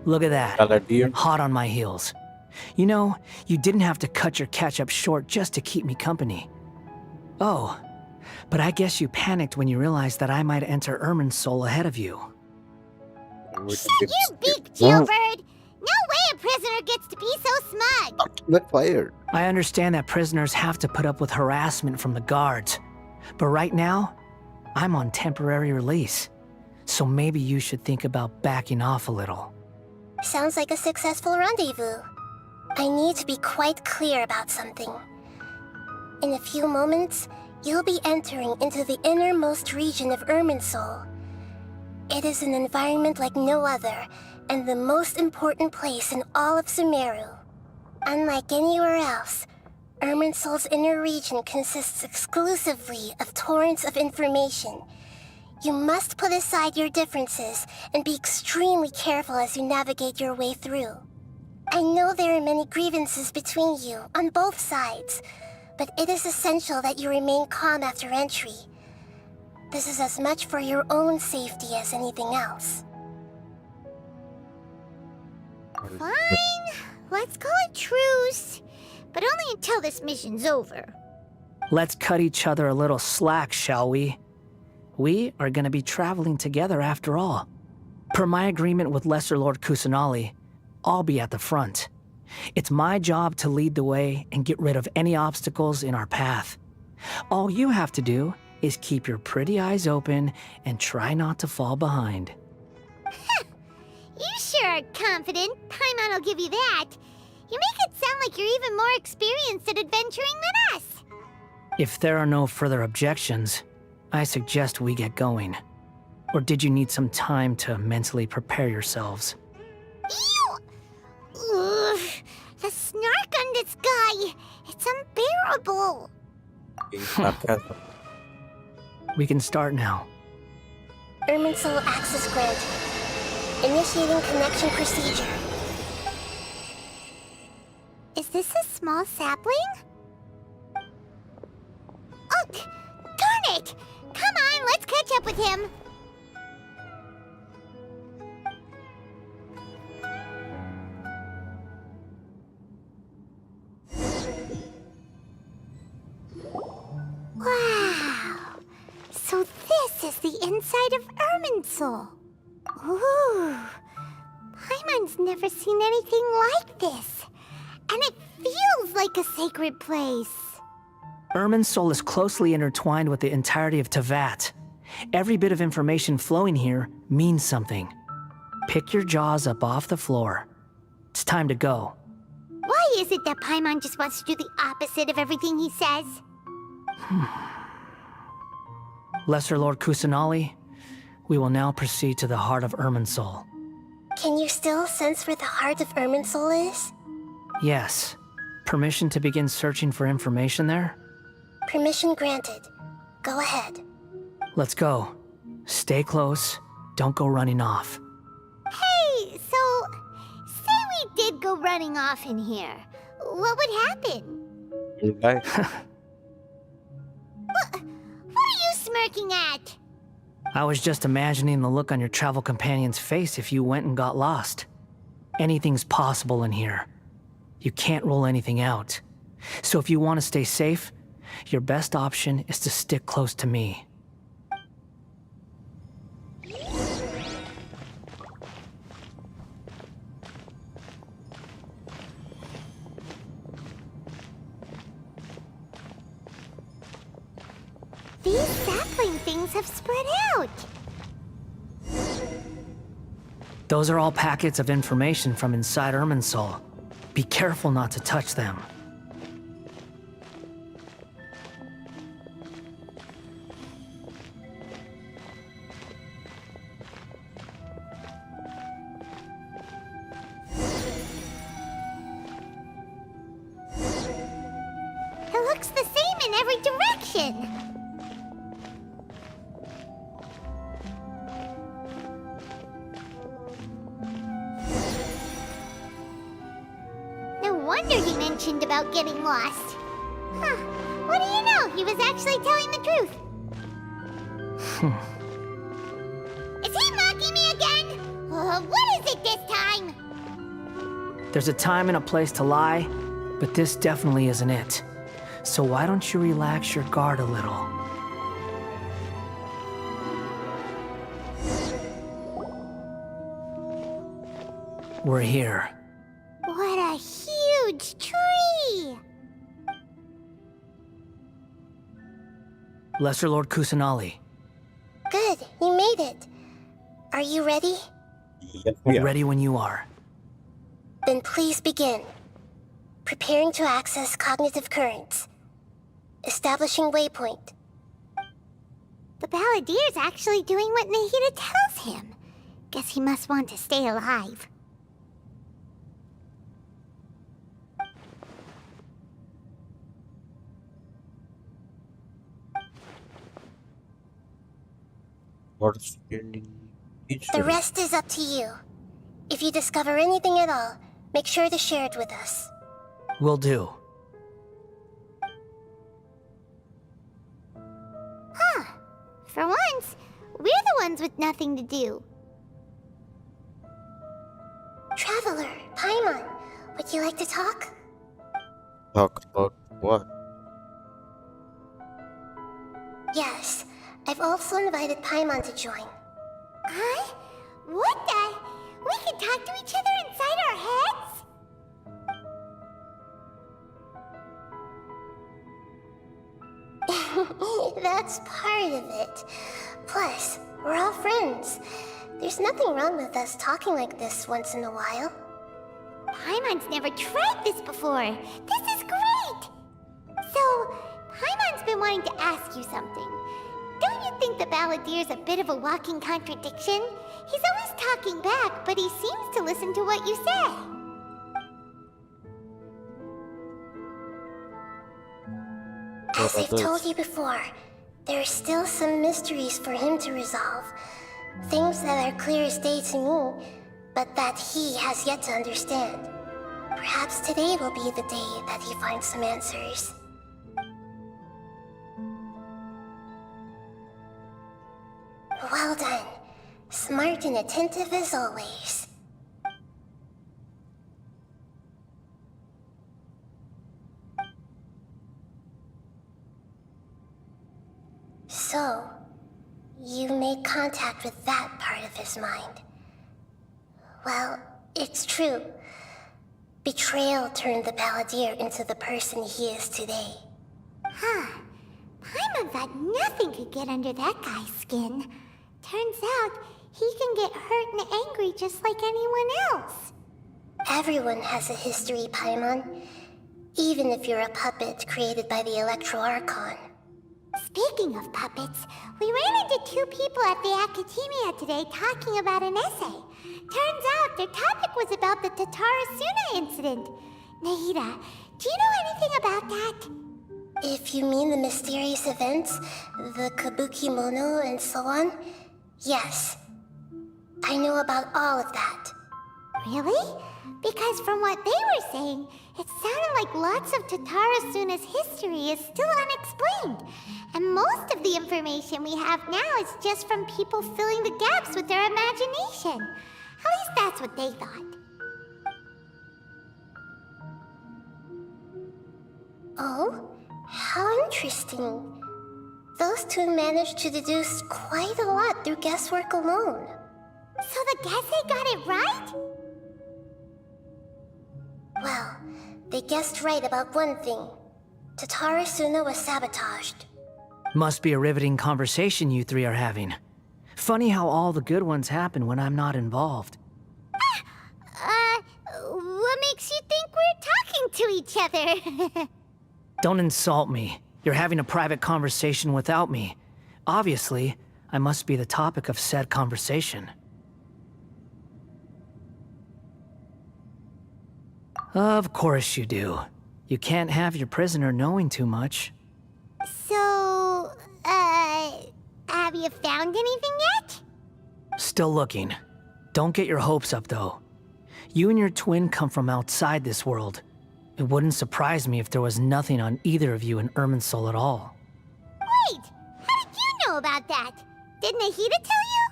Look at that. Balladeer. Hot on my heels. You know, you didn't have to cut your catch-up short just to keep me company. Oh, but I guess you panicked when you realized that I might enter Irminsul ahead of you. With Shut the your dipstick. beak, jailbird! No way a prisoner gets to be so smug! Not fired. I understand that prisoners have to put up with harassment from the guards. But right now, I'm on temporary release. So maybe you should think about backing off a little. Sounds like a successful rendezvous. I need to be quite clear about something. In a few moments, you'll be entering into the innermost region of Irminsul. It is an environment like no other, and the most important place in all of Sumeru. Unlike anywhere else, Irminsul's inner region consists exclusively of torrents of information. You must put aside your differences and be extremely careful as you navigate your way through. I know there are many grievances between you, on both sides, but it is essential that you remain calm after entry. This is as much for your own safety as anything else. Fine, let's call it truce. But only until this mission's over. Let's cut each other a little slack, shall we? We are going to be traveling together after all. Per my agreement with Lesser Lord Kusanali, I'll be at the front. It's my job to lead the way and get rid of any obstacles in our path. All you have to do is keep your pretty eyes open and try not to fall behind. You sure are confident. Paimon will give you that. You make it sound like you're even more experienced at adventuring than us. If there are no further objections, I suggest we get going. Or did you need some time to mentally prepare yourselves? Ew! Ugh, the snark on this guy. It's unbearable. Being sarcasm. We can start now. Irminsul access granted. Initiating connection procedure. Is this a small sapling? Oh, darn it! Come on, let's catch up with him. Wow! So this is the inside of Irminsul. Ooh! Paimon's never seen anything like this. And it feels like a sacred place. Irminsul is closely intertwined with the entirety of Teyvat. Every bit of information flowing here means something. Pick your jaws up off the floor. It's time to go. Why is it that Paimon just wants to do the opposite of everything he says? Lesser Lord Kusanali, we will now proceed to the heart of Irminsul. Can you still sense where the heart of Irminsul is? Yes. Permission to begin searching for information there? Permission granted. Go ahead. Let's go. Stay close. Don't go running off. Hey, so say we did go running off in here. What would happen? You die. What are you smirking at? I was just imagining the look on your travel companion's face if you went and got lost. Anything's possible in here. You can't rule anything out. So if you want to stay safe, your best option is to stick close to me. These sapling things have spread out. Those are all packets of information from inside Irminsul. Be careful not to touch them. It looks the same in every direction. No wonder he mentioned about getting lost. Huh. What do you know? He was actually telling the truth. Is he mocking me again? What is it this time? There's a time and a place to lie, but this definitely isn't it. So why don't you relax your guard a little? We're here. What a huge tree! Lesser Lord Kusanali, Good, you made it. Are you ready? Yes, we are. ready when you are. Then please begin. Preparing to access cognitive currents. Establishing waypoint. The Balladier's actually doing what Nahida tells him. Guess he must want to stay alive. The rest is up to you. If you discover anything at all, make sure to share it with us. Will do. Huh. For once, we're the ones with nothing to do. Traveler, Paimon, would you like to talk? Talk about what? Yes, I've also invited Paimon to join. Huh? What the? We can talk to each other inside our heads? That's part of it. Plus, we're all friends. There's nothing wrong with us talking like this once in a while. Paimon's never tried this before. This is great! So, Paimon's been wanting to ask you something. Don't you think the Balladier's a bit of a walking contradiction? He's always talking back, but he seems to listen to what you say. As I've told you before, there are still some mysteries for him to resolve. Things that are clear as day to me, but that he has yet to understand. Perhaps today will be the day that he finds some answers. Well done. Smart and attentive as always. So, you made contact with that part of his mind. Well, it's true. Betrayal turned the Balladeer into the person he is today. Huh. Paimon thought nothing could get under that guy's skin. Turns out, he can get hurt and angry just like anyone else. Everyone has a history, Paimon. Even if you're a puppet created by the Electro Archon. Speaking of puppets, we ran into two people at the Academia today talking about an essay. Turns out their topic was about the Tatarasuna incident. Nahida, do you know anything about that? If you mean the mysterious events, the Kabuki Mono and so on, yes. I know about all of that. Really? Because from what they were saying, it sounded like lots of Tatara Suna's history is still unexplained. And most of the information we have now is just from people filling the gaps with their imagination. At least that's what they thought. Oh, how interesting. Those two managed to deduce quite a lot through guesswork alone. So the Gese got it right? Well, they guessed right about one thing. Tatara Suna was sabotaged. Must be a riveting conversation you three are having. Funny how all the good ones happen when I'm not involved. What makes you think we're talking to each other? Don't insult me. You're having a private conversation without me. Obviously, I must be the topic of said conversation. Of course you do. You can't have your prisoner knowing too much. So, have you found anything yet? Still looking. Don't get your hopes up, though. You and your twin come from outside this world. It wouldn't surprise me if there was nothing on either of you in Irminsul at all. Wait, how did you know about that? Did Nahida tell you?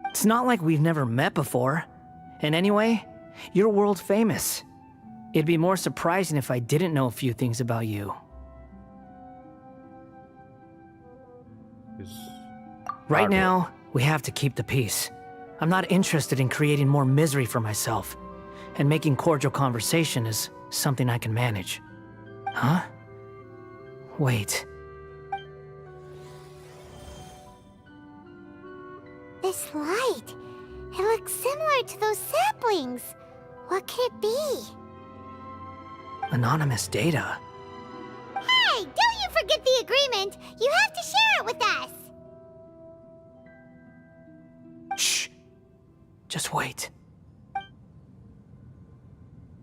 It's not like we've never met before. And anyway, you're world famous. It'd be more surprising if I didn't know a few things about you. Right now, we have to keep the peace. I'm not interested in creating more misery for myself. And making cordial conversation is something I can manage. Huh? Wait. This light, it looks similar to those saplings. What could it be? Anonymous data. Hey, don't you forget the agreement! You have to share it with us! Shh. Just wait.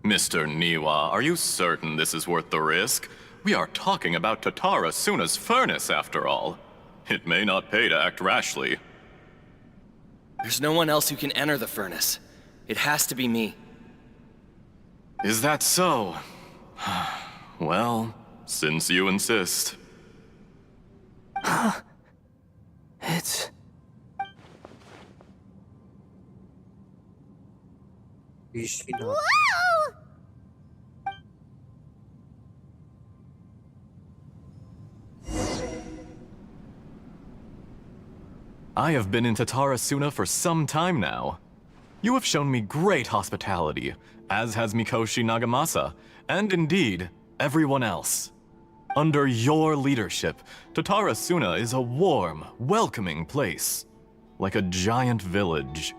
Mr. Niwa, are you certain this is worth the risk? We are talking about Tatara Suna's furnace, after all. It may not pay to act rashly. There's no one else who can enter the furnace. It has to be me. Is that so? Well, since you insist. It's... Is she not? Whoa! I have been in Tatara Suna for some time now. You have shown me great hospitality, as has Mikoshi Nagamasa, and indeed, everyone else. Under your leadership, Tatara Suna is a warm, welcoming place, like a giant village.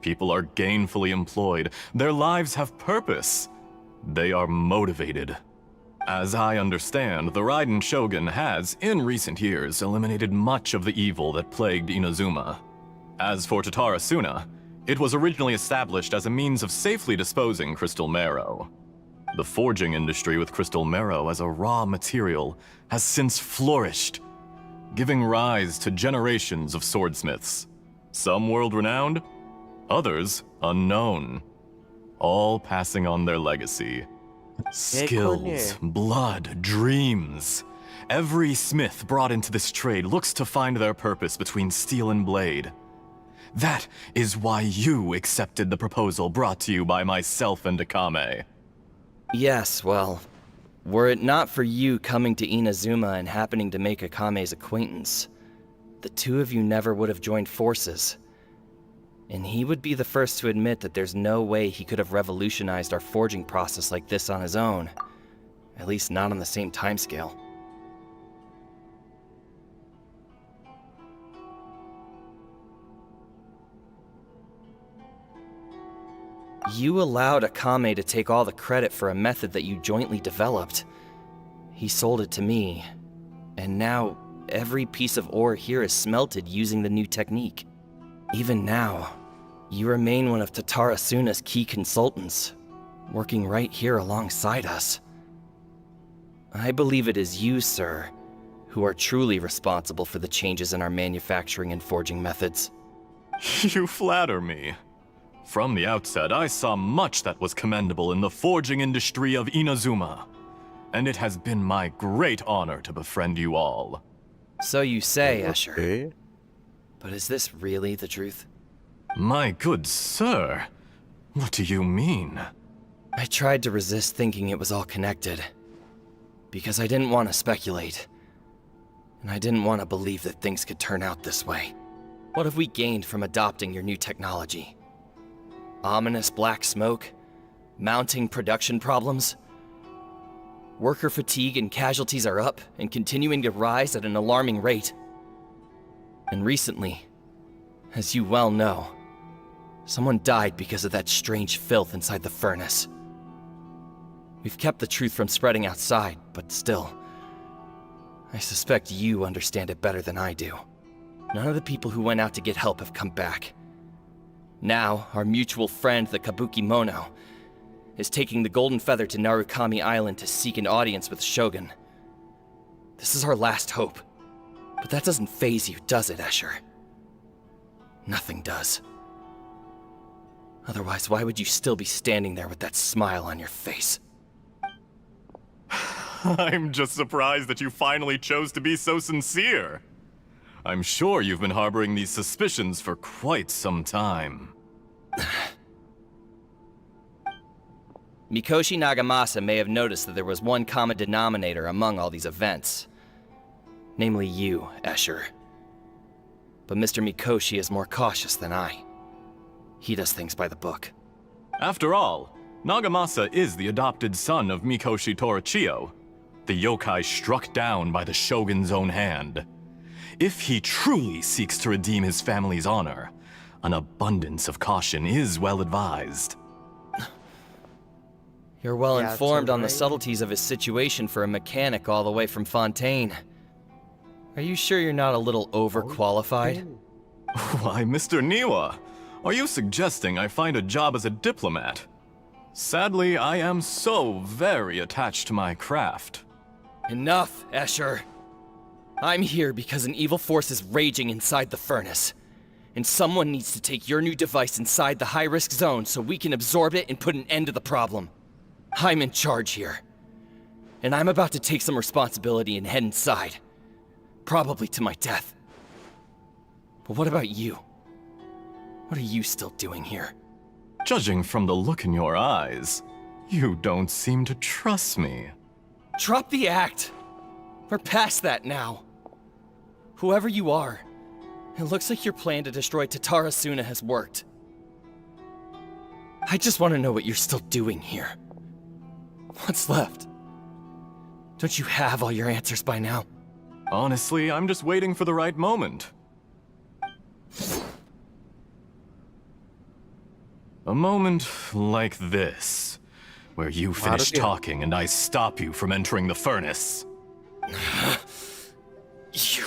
People are gainfully employed, their lives have purpose. They are motivated. As I understand, the Raiden Shogun has, in recent years, eliminated much of the evil that plagued Inazuma. As for Tatara Suna, it was originally established as a means of safely disposing crystal marrow. The forging industry with crystal marrow as a raw material has since flourished, giving rise to generations of swordsmiths. Some world-renowned, others unknown, all passing on their legacy. Skills, blood, dreams. Every smith brought into this trade looks to find their purpose between steel and blade. That is why you accepted the proposal brought to you by myself and Akame. Yes, well, were it not for you coming to Inazuma and happening to make Akame's acquaintance, the two of you never would have joined forces. And he would be the first to admit that there's no way he could have revolutionized our forging process like this on his own. At least not on the same timescale. You allowed Akame to take all the credit for a method that you jointly developed. He sold it to me, and now every piece of ore here is smelted using the new technique. Even now, you remain one of Tatara Suna's key consultants, working right here alongside us. I believe it is you, sir, who are truly responsible for the changes in our manufacturing and forging methods. You flatter me. From the outset, I saw much that was commendable in the forging industry of Inazuma, and it has been my great honor to befriend you all. So you say, Escher. Okay. But is this really the truth? My good sir, what do you mean? I tried to resist thinking it was all connected. Because I didn't want to speculate. And I didn't want to believe that things could turn out this way. What have we gained from adopting your new technology? Ominous black smoke? Mounting production problems? Worker fatigue and casualties are up and continuing to rise at an alarming rate. And recently, as you well know, someone died because of that strange filth inside the furnace. We've kept the truth from spreading outside, but still, I suspect you understand it better than I do. None of the people who went out to get help have come back. Now, our mutual friend, the Kabuki Mono, is taking the Golden Feather to Narukami Island to seek an audience with Shogun. This is our last hope. But that doesn't faze you, does it, Escher? Nothing does. Otherwise, why would you still be standing there with that smile on your face? I'm just surprised that you finally chose to be so sincere. I'm sure you've been harboring these suspicions for quite some time. Mikoshi Nagamasa may have noticed that there was one common denominator among all these events. Namely you, Escher. But Mr. Mikoshi is more cautious than I. He does things by the book. After all, Nagamasa is the adopted son of Mikoshi Torichio, the yokai struck down by the Shogun's own hand. If he truly seeks to redeem his family's honor, an abundance of caution is well advised. You're well Yeah, informed on the right. subtleties of his situation for a mechanic all the way from Fontaine. Are you sure you're not a little overqualified? Why, Mr. Niwa, are you suggesting I find a job as a diplomat? Sadly, I am so very attached to my craft. Enough, Escher. I'm here because an evil force is raging inside the furnace. And someone needs to take your new device inside the high-risk zone so we can absorb it and put an end to the problem. I'm in charge here. And I'm about to take some responsibility and head inside. Probably to my death. But what about you? What are you still doing here? Judging from the look in your eyes, you don't seem to trust me. Drop the act! We're past that now. Whoever you are, it looks like your plan to destroy Tatarasuna has worked. I just want to know what you're still doing here. What's left? Don't you have all your answers by now? Honestly, I'm just waiting for the right moment. A moment like this, where you finish talking and I stop you from entering the furnace. You...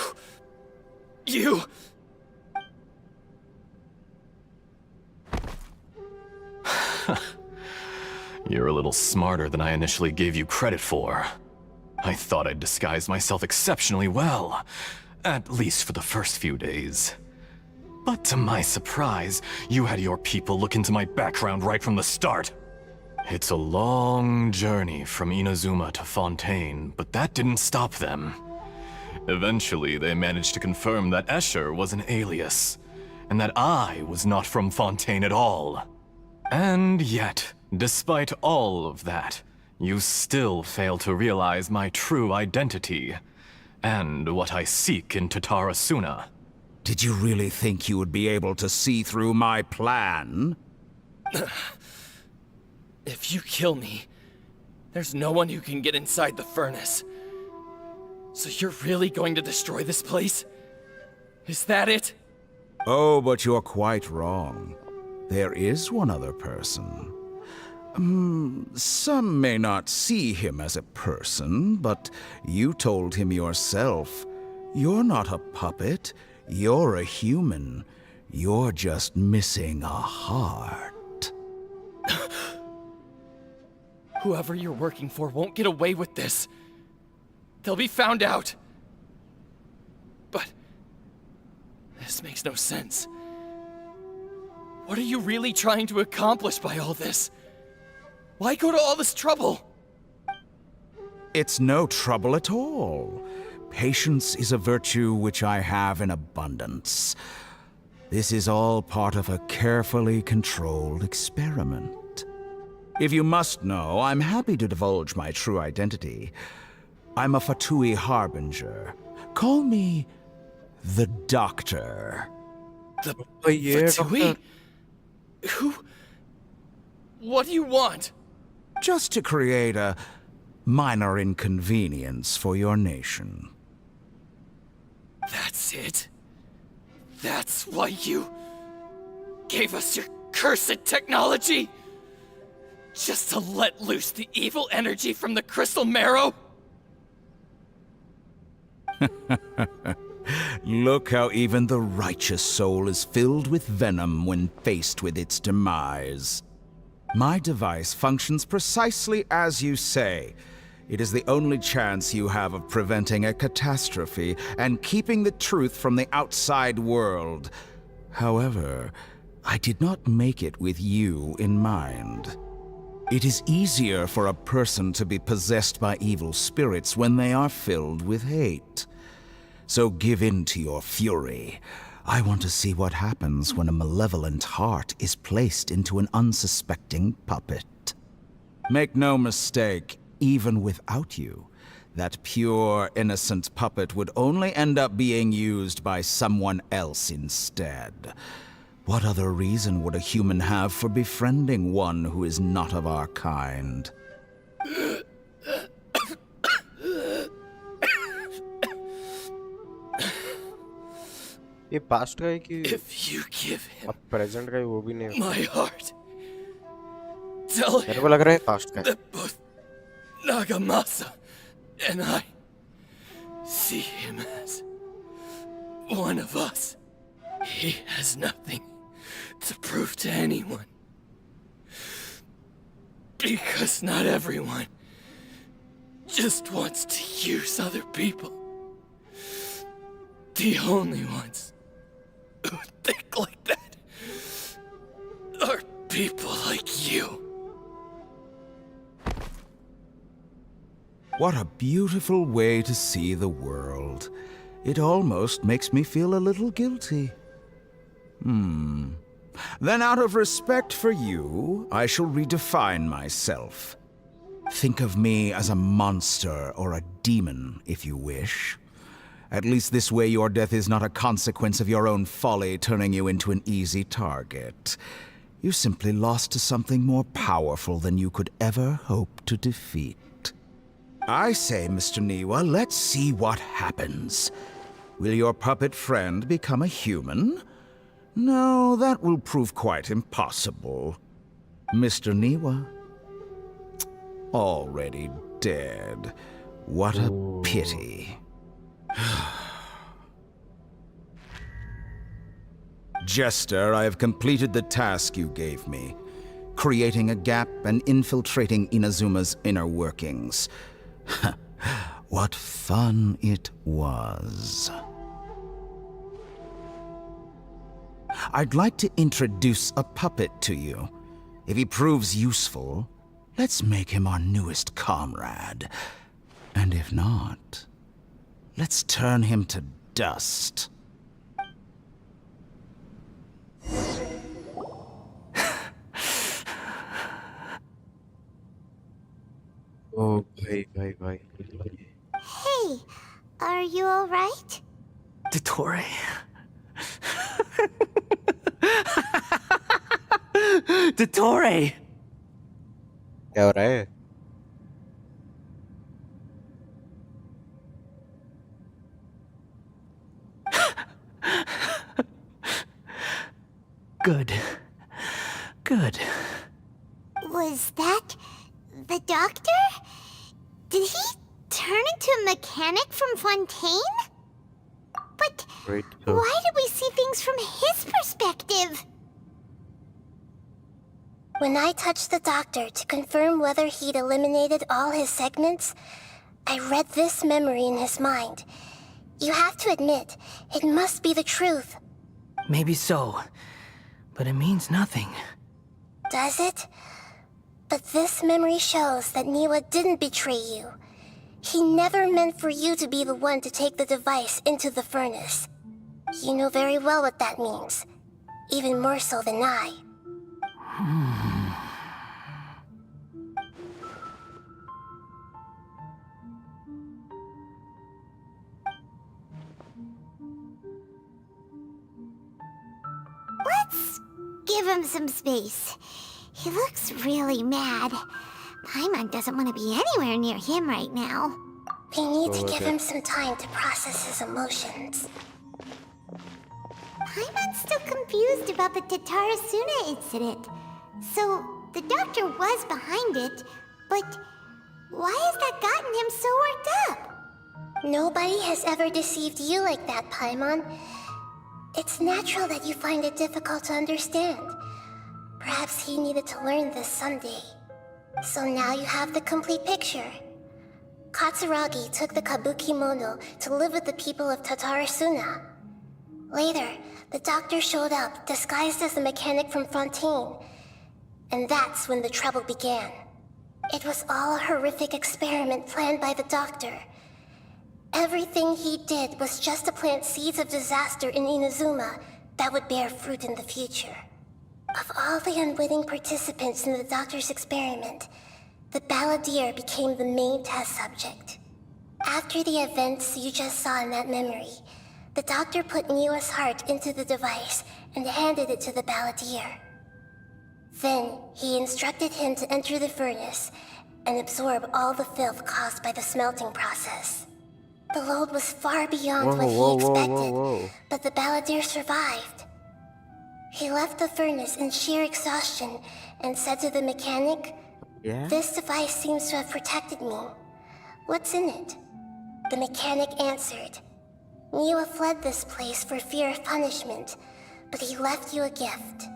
You're a little smarter than I initially gave you credit for. I thought I'd disguised myself exceptionally well, at least for the first few days. But to my surprise, you had your people look into my background right from the start. It's a long journey from Inazuma to Fontaine, but that didn't stop them. Eventually, they managed to confirm that Escher was an alias, and that I was not from Fontaine at all. And yet, despite all of that, you still fail to realize my true identity, and what I seek in Tatarasuna. Did you really think you would be able to see through my plan? If you kill me, there's no one who can get inside the furnace. So you're really going to destroy this place? Is that it? Oh, but you're quite wrong. There is one other person. Some may not see him as a person, but you told him yourself. You're not a puppet. You're a human. You're just missing a heart. Whoever you're working for won't get away with this. They'll be found out. But this makes no sense. What are you really trying to accomplish by all this? Why go to all this trouble? It's no trouble at all. Patience is a virtue which I have in abundance. This is all part of a carefully controlled experiment. If you must know, I'm happy to divulge my true identity. I'm a Fatui harbinger. Call me the Doctor. The yeah, Fatui? Doctor. Who? What do you want? Just to create a minor inconvenience for your nation. That's it? That's why you gave us your cursed technology? Just to let loose the evil energy from the crystal marrow? Look how even the righteous soul is filled with venom when faced with its demise. My device functions precisely as you say. It is the only chance you have of preventing a catastrophe and keeping the truth from the outside world. However, I did not make it with you in mind. It is easier for a person to be possessed by evil spirits when they are filled with hate. So give in to your fury. I want to see what happens when a malevolent heart is placed into an unsuspecting puppet. Make no mistake, even without you, that pure, innocent puppet would only end up being used by someone else instead. What other reason would a human have for befriending one who is not of our kind? ये past का है कि If you give him अब present का है वो भी नहीं my heart, tell मेरे him को लग रहा है पास्ट का है that both Nagamasa and I see him as one of us. He has nothing to prove to anyone. Because not everyone just wants to use other people. The only ones who think like that are people like you. What a beautiful way to see the world. It almost makes me feel a little guilty. Then out of respect for you, I shall redefine myself. Think of me as a monster or a demon, if you wish. At least this way your death is not a consequence of your own folly turning you into an easy target. You simply lost to something more powerful than you could ever hope to defeat. I say, Mr. Niwa, let's see what happens. Will your puppet friend become a human? No, that will prove quite impossible. Mr. Niwa? Already dead. What a pity. Jester, I have completed the task you gave me. Creating a gap and infiltrating Inazuma's inner workings. What fun it was. I'd like to introduce a puppet to you. If he proves useful, let's make him our newest comrade. And if not, let's turn him to dust. ओ भाई भाई भाई Hey, are you alright? Dottore. Dottore! क्या हो रहा है Good. Good. Was that the doctor? Did he turn into a mechanic from Fontaine? But Great. why did we see things from his perspective? When I touched the doctor to confirm whether he'd eliminated all his segments, I read this memory in his mind. You have to admit, it must be the truth. Maybe so. but it means nothing. Does it? But this memory shows that Niwa didn't betray you. He never meant for you to be the one to take the device into the furnace. You know very well what that means. Even more so than I. Let's give him some space. He looks really mad. Paimon doesn't want to be anywhere near him right now. We need to give him some time to process his emotions. Paimon's still confused about the Tatarasuna incident. So, the doctor was behind it, but why has that gotten him so worked up? Nobody has ever deceived you like that, Paimon. It's natural that you find it difficult to understand. Perhaps he needed to learn this someday. So now you have the complete picture. Katsuragi took the Kabuki Mono to live with the people of Tatarasuna. Later, the doctor showed up, disguised as the mechanic from Fontaine. And that's when the trouble began. It was all a horrific experiment planned by the doctor. Everything he did was just to plant seeds of disaster in Inazuma that would bear fruit in the future. Of all the unwitting participants in the doctor's experiment, the balladeer became the main test subject. After the events you just saw in that memory, the doctor put Niwa's heart into the device and handed it to the balladeer. Then, he instructed him to enter the furnace and absorb all the filth caused by the smelting process. The load was far beyond what he expected, but the balladeer survived. He left the furnace in sheer exhaustion and said to the mechanic, "This device seems to have protected me. What's in it?" The mechanic answered, "Niwa fled this place for fear of punishment, but he left you a gift.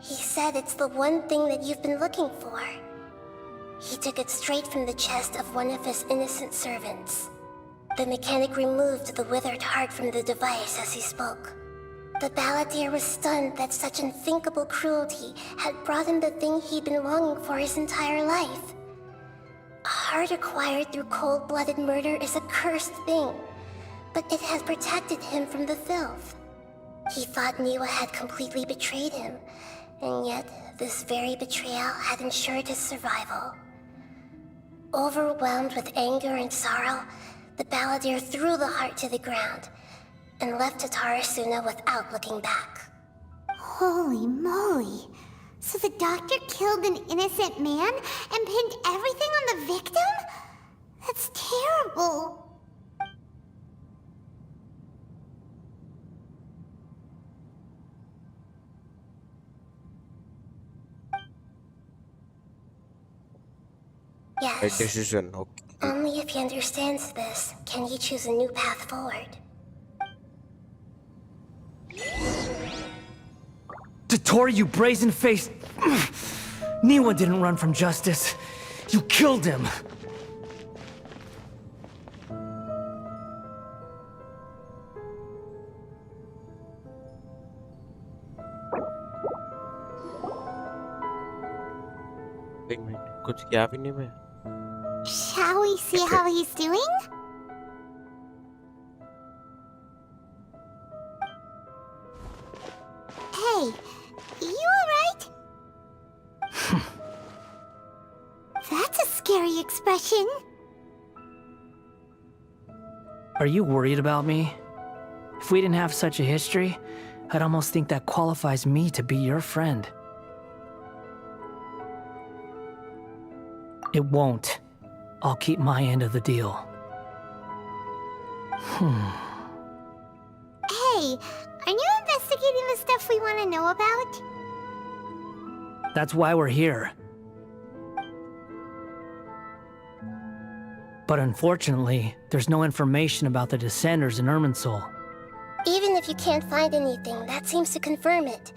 He said it's the one thing that you've been looking for." He took it straight from the chest of one of his innocent servants. The mechanic removed the withered heart from the device as he spoke. The balladeer was stunned that such unthinkable cruelty had brought him the thing he'd been longing for his entire life. A heart acquired through cold-blooded murder is a cursed thing, but it had protected him from the filth. He thought Niwa had completely betrayed him, and yet this very betrayal had ensured his survival. Overwhelmed with anger and sorrow, the balladeer threw the heart to the ground and left Tatarasuna without looking back. Holy moly! So the doctor killed an innocent man and pinned everything on the victim? That's terrible! Yes. Decision, okay. Only if he understands this can he choose a new path forward. Dottori, you brazen-faced... Niwa didn't run from justice. You killed him. एक minute कुछ किया भी नहीं मैं Shall we see how he's doing? Hey, you alright? That's a scary expression. Are you worried about me? If we didn't have such a history, I'd almost think that qualifies me to be your friend. It won't. I'll keep my end of the deal. Hey, aren't you investigating the stuff we want to know about? That's why we're here. But unfortunately, there's no information about the Descenders in Irminsul. Even if you can't find anything, that seems to confirm it.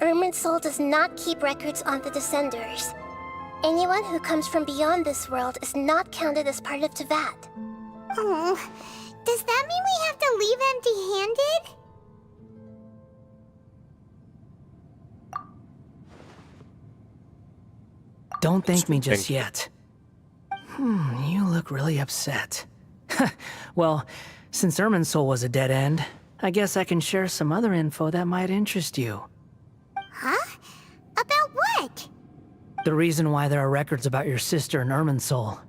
Irminsul does not keep records on the Descenders. Anyone who comes from beyond this world is not counted as part of Teyvat. Oh, does that mean we have to leave empty-handed? Don't thank me just Thank you. yet. You look really upset. Well, since Irminsul was a dead end, I guess I can share some other info that might interest you. Huh? About what? The reason why there are records about your sister in Irminsul.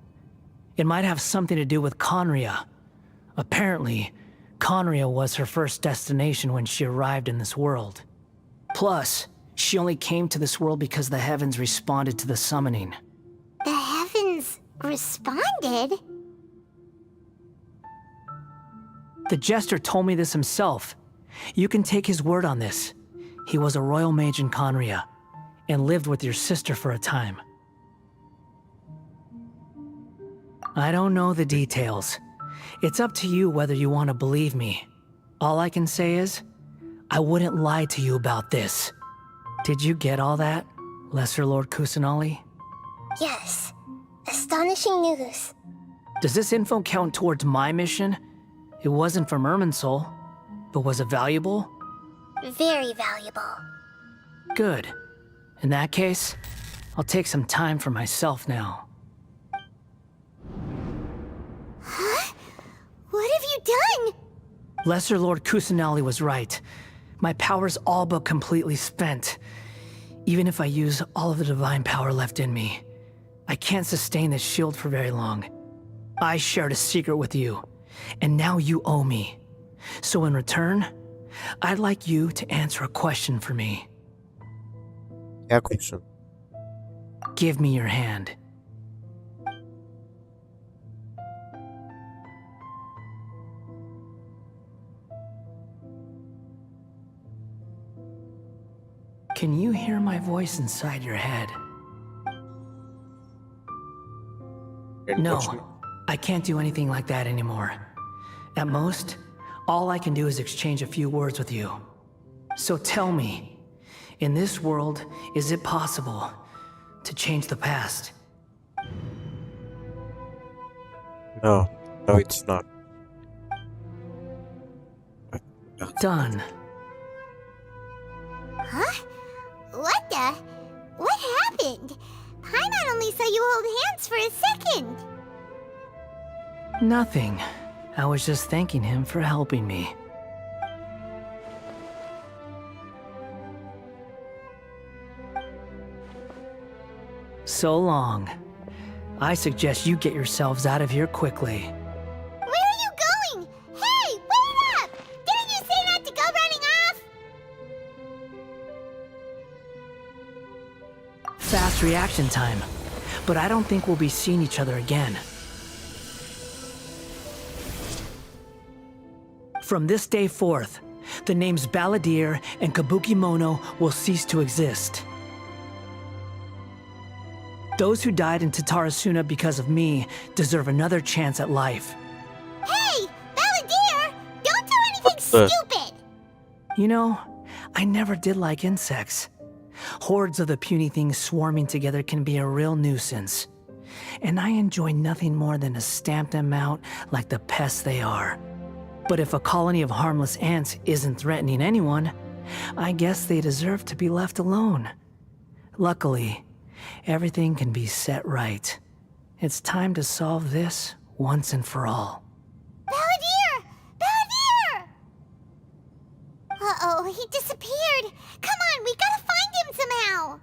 It might have something to do with Conria. Apparently, Conria was her first destination when she arrived in this world. Plus, she only came to this world because the heavens responded to the summoning. The heavens responded? The Jester told me this himself. You can take his word on this. He was a royal mage in Conria, and lived with your sister for a time. I don't know the details. It's up to you whether you want to believe me. All I can say is, I wouldn't lie to you about this. Did you get all that, Lesser Lord Kusanali? Yes. Astonishing news. Does this info count towards my mission? It wasn't from Irminsul, but was it valuable? Very valuable. Good. In that case, I'll take some time for myself now. Huh? What have you done? Lesser Lord Kusanali was right. My power's all but completely spent. Even if I use all of the divine power left in me, I can't sustain this shield for very long. I shared a secret with you, and now you owe me. So in return, I'd like you to answer a question for me. Yeah, question. Give me your hand. Can you hear my voice inside your head? No, I can't do anything like that anymore. At most, all I can do is exchange a few words with you. So tell me, in this world, is it possible to change the past? No, it's not. Done. Huh? What the? What happened? Paimon only saw you hold hands for a second. Nothing. I was just thanking him for helping me. So long. I suggest you get yourselves out of here quickly. Where are you going? Hey, wait up! Didn't you say not to go running off? Fast reaction time. But I don't think we'll be seeing each other again. From this day forth, the names Balladeer and Kabukimono will cease to exist. Those who died in Tatarasuna because of me deserve another chance at life. Hey, Balladeer! Don't do anything stupid! You know, I never did like insects. Hordes of the puny things swarming together can be a real nuisance. And I enjoy nothing more than to stamp them out like the pests they are. But if a colony of harmless ants isn't threatening anyone, I guess they deserve to be left alone. Luckily, everything can be set right. It's time to solve this once and for all. Balladeer! Balladeer! Uh-oh, he disappeared. Come on, we gotta find him somehow.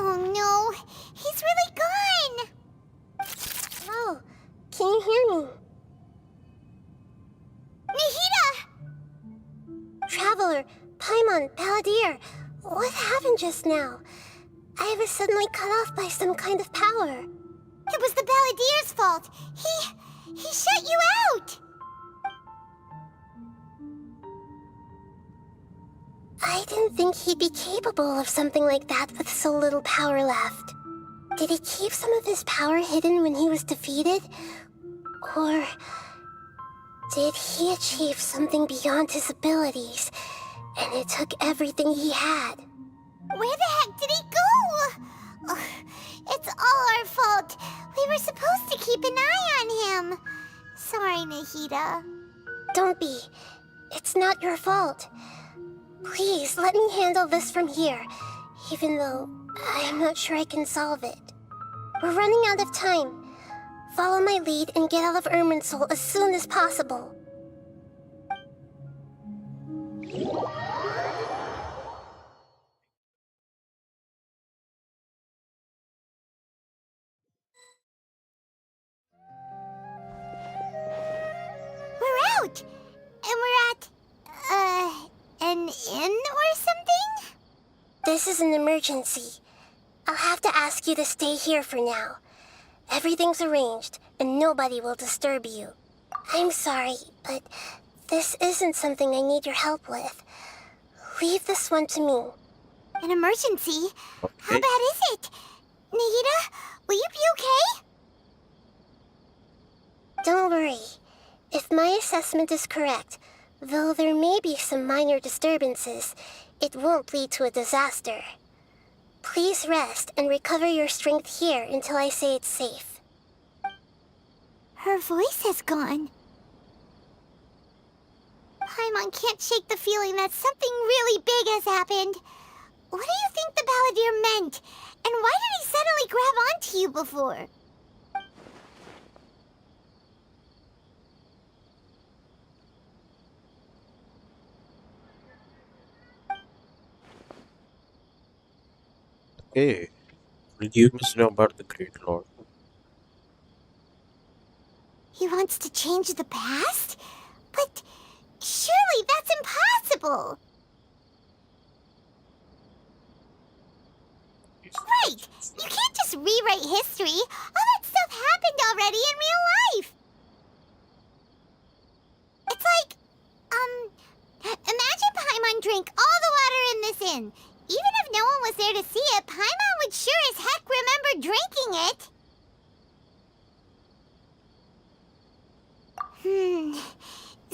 Oh no, he's really gone! Oh, can you hear me? Nihida! Traveler, Paimon, Balladeer, what happened just now? I was suddenly cut off by some kind of power. It was the Balladeer's fault. He shut you out! I didn't think he'd be capable of something like that with so little power left. Did he keep some of his power hidden when he was defeated? Or did he achieve something beyond his abilities, and it took everything he had? Where the heck did he go? Ugh, it's all our fault. We were supposed to keep an eye on am. Sorry, Nahida. Don't be. It's not your fault. Please, let me handle this from here, even though I am not sure I can solve it. We're running out of time. Follow my lead and get out of Irminsul as soon as possible. We're out! And we're at, an inn or something? This is an emergency. I'll have to ask you to stay here for now. Everything's arranged, and nobody will disturb you. I'm sorry, but this isn't something I need your help with. Leave this one to me. An emergency? Okay. How bad is it? Nahida, will you be okay? Don't worry. If my assessment is correct, though there may be some minor disturbances, it won't lead to a disaster. Please rest and recover your strength here until I say it's safe. Her voice has gone. Paimon can't shake the feeling that something really big has happened. What do you think the Balladeer meant? And why did he suddenly grab onto you before? Okay. You must know about the Great Lord. He wants to change the past? But surely that's impossible! Right! You can't just rewrite history! All that stuff happened already in real life! It's like, imagine Paimon drank all the water in this inn. Even if no one was there to see it, Paimon would sure as heck remember drinking it!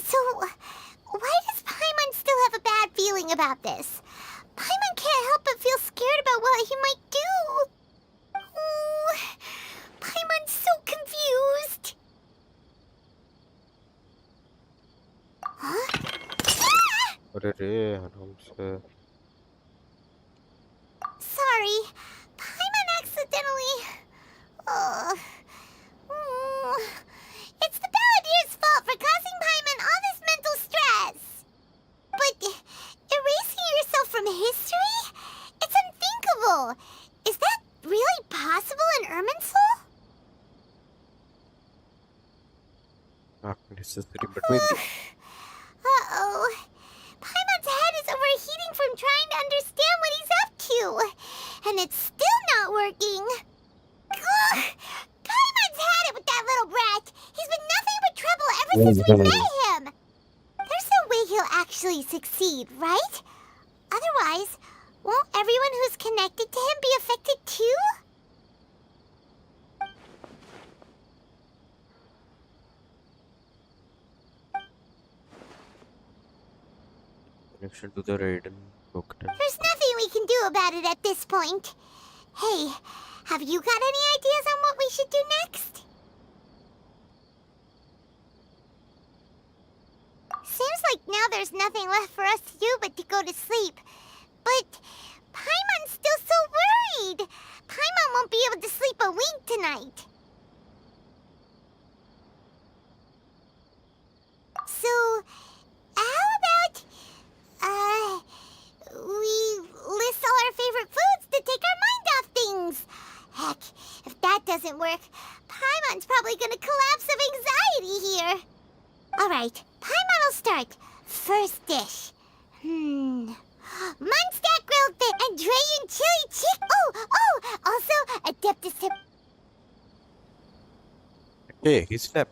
So, why does Paimon still have a bad feeling about this? Paimon can't help but feel scared about what he might do. Oh, Paimon's so confused. Huh? Ah! अरे आराम से. Sorry, Paimon accidentally... It's the Balladeer's fault for causing Paimon all this mental stress. But erasing yourself from history? It's unthinkable. Is that really possible in Irminsul? Not necessary, but maybe. Uh-oh. Paimon's head is overheating from trying to understand what he's up to. And it's still not working. Ugh. Paimon's had it with that little brat. He's been nothing but trouble ever since we met him. There's no way he'll actually succeed, right? Otherwise, won't everyone who's connected to him be affected too? Connection to the Raiden Boktan. There's nothing we can do about it at this point. Hey, have you got any ideas on what we should do next? Seems like now there's nothing left for us to do but to go to sleep. But Paimon's still so worried. Paimon won't be able to sleep a wink tonight. So, how about, we list all our favorite foods to take our mind off things? Heck, if that doesn't work, Paimon's probably gonna collapse of anxiety here. Alright, Paimon will start. First dish. Munstack grilled fish and Drayan chili chick. Oh, also Adeptus tip. Hey, he slept.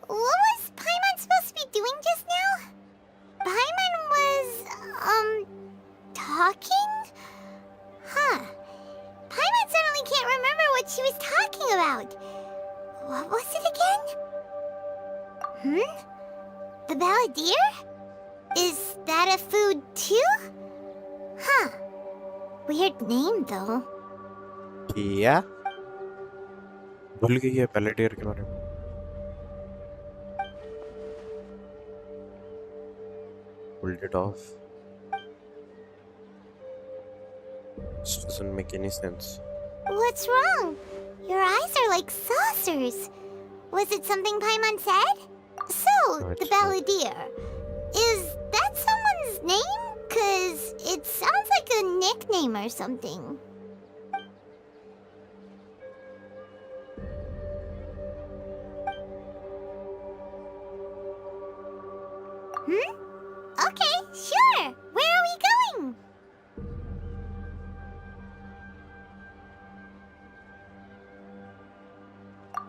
What was Paimon supposed to be doing just now? Paimon was, talking? Huh. Paimon suddenly can't remember what she was talking about. What was it again? The balladeer? Is that a food too? Huh. Weird name though. क्या भूल गई है पैलेटियर के बारे में pulled it off. This doesn't make any sense. What's wrong? Your eyes are like saucers. Was it something Paimon said? So, No, the it's not. balladeer. Is that someone's name? 'Cause it sounds like a nickname or something. Okay, sure. Where are we going?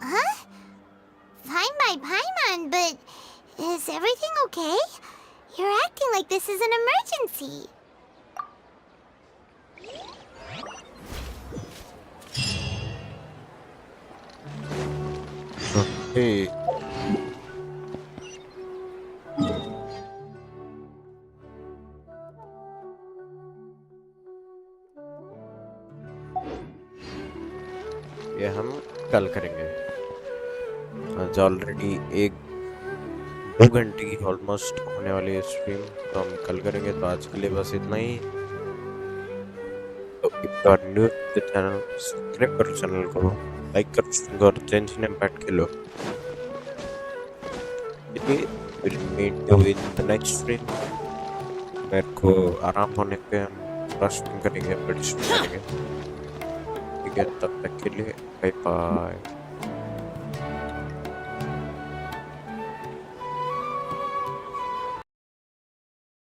Huh? Fine by Paimon, but is everything okay? You're acting like this is an emergency. Hey. ये हम कल करेंगे आज already 1-2 घंटे की almost होने वाली है स्ट्रीम तो हम कल करेंगे तो आज के लिए बस इतना ही तो if you are new to the channel subscribe करो चैनल को लाइक करो और जेंशिन इम्पैक्ट खेलो will meet you in the next stream मेरे को आराम होने पे हम पूरा स्ट्रीम करेंगे बड़ी स्ट्रीम करेंगे ठीक है तब तक के लिए बाय बाय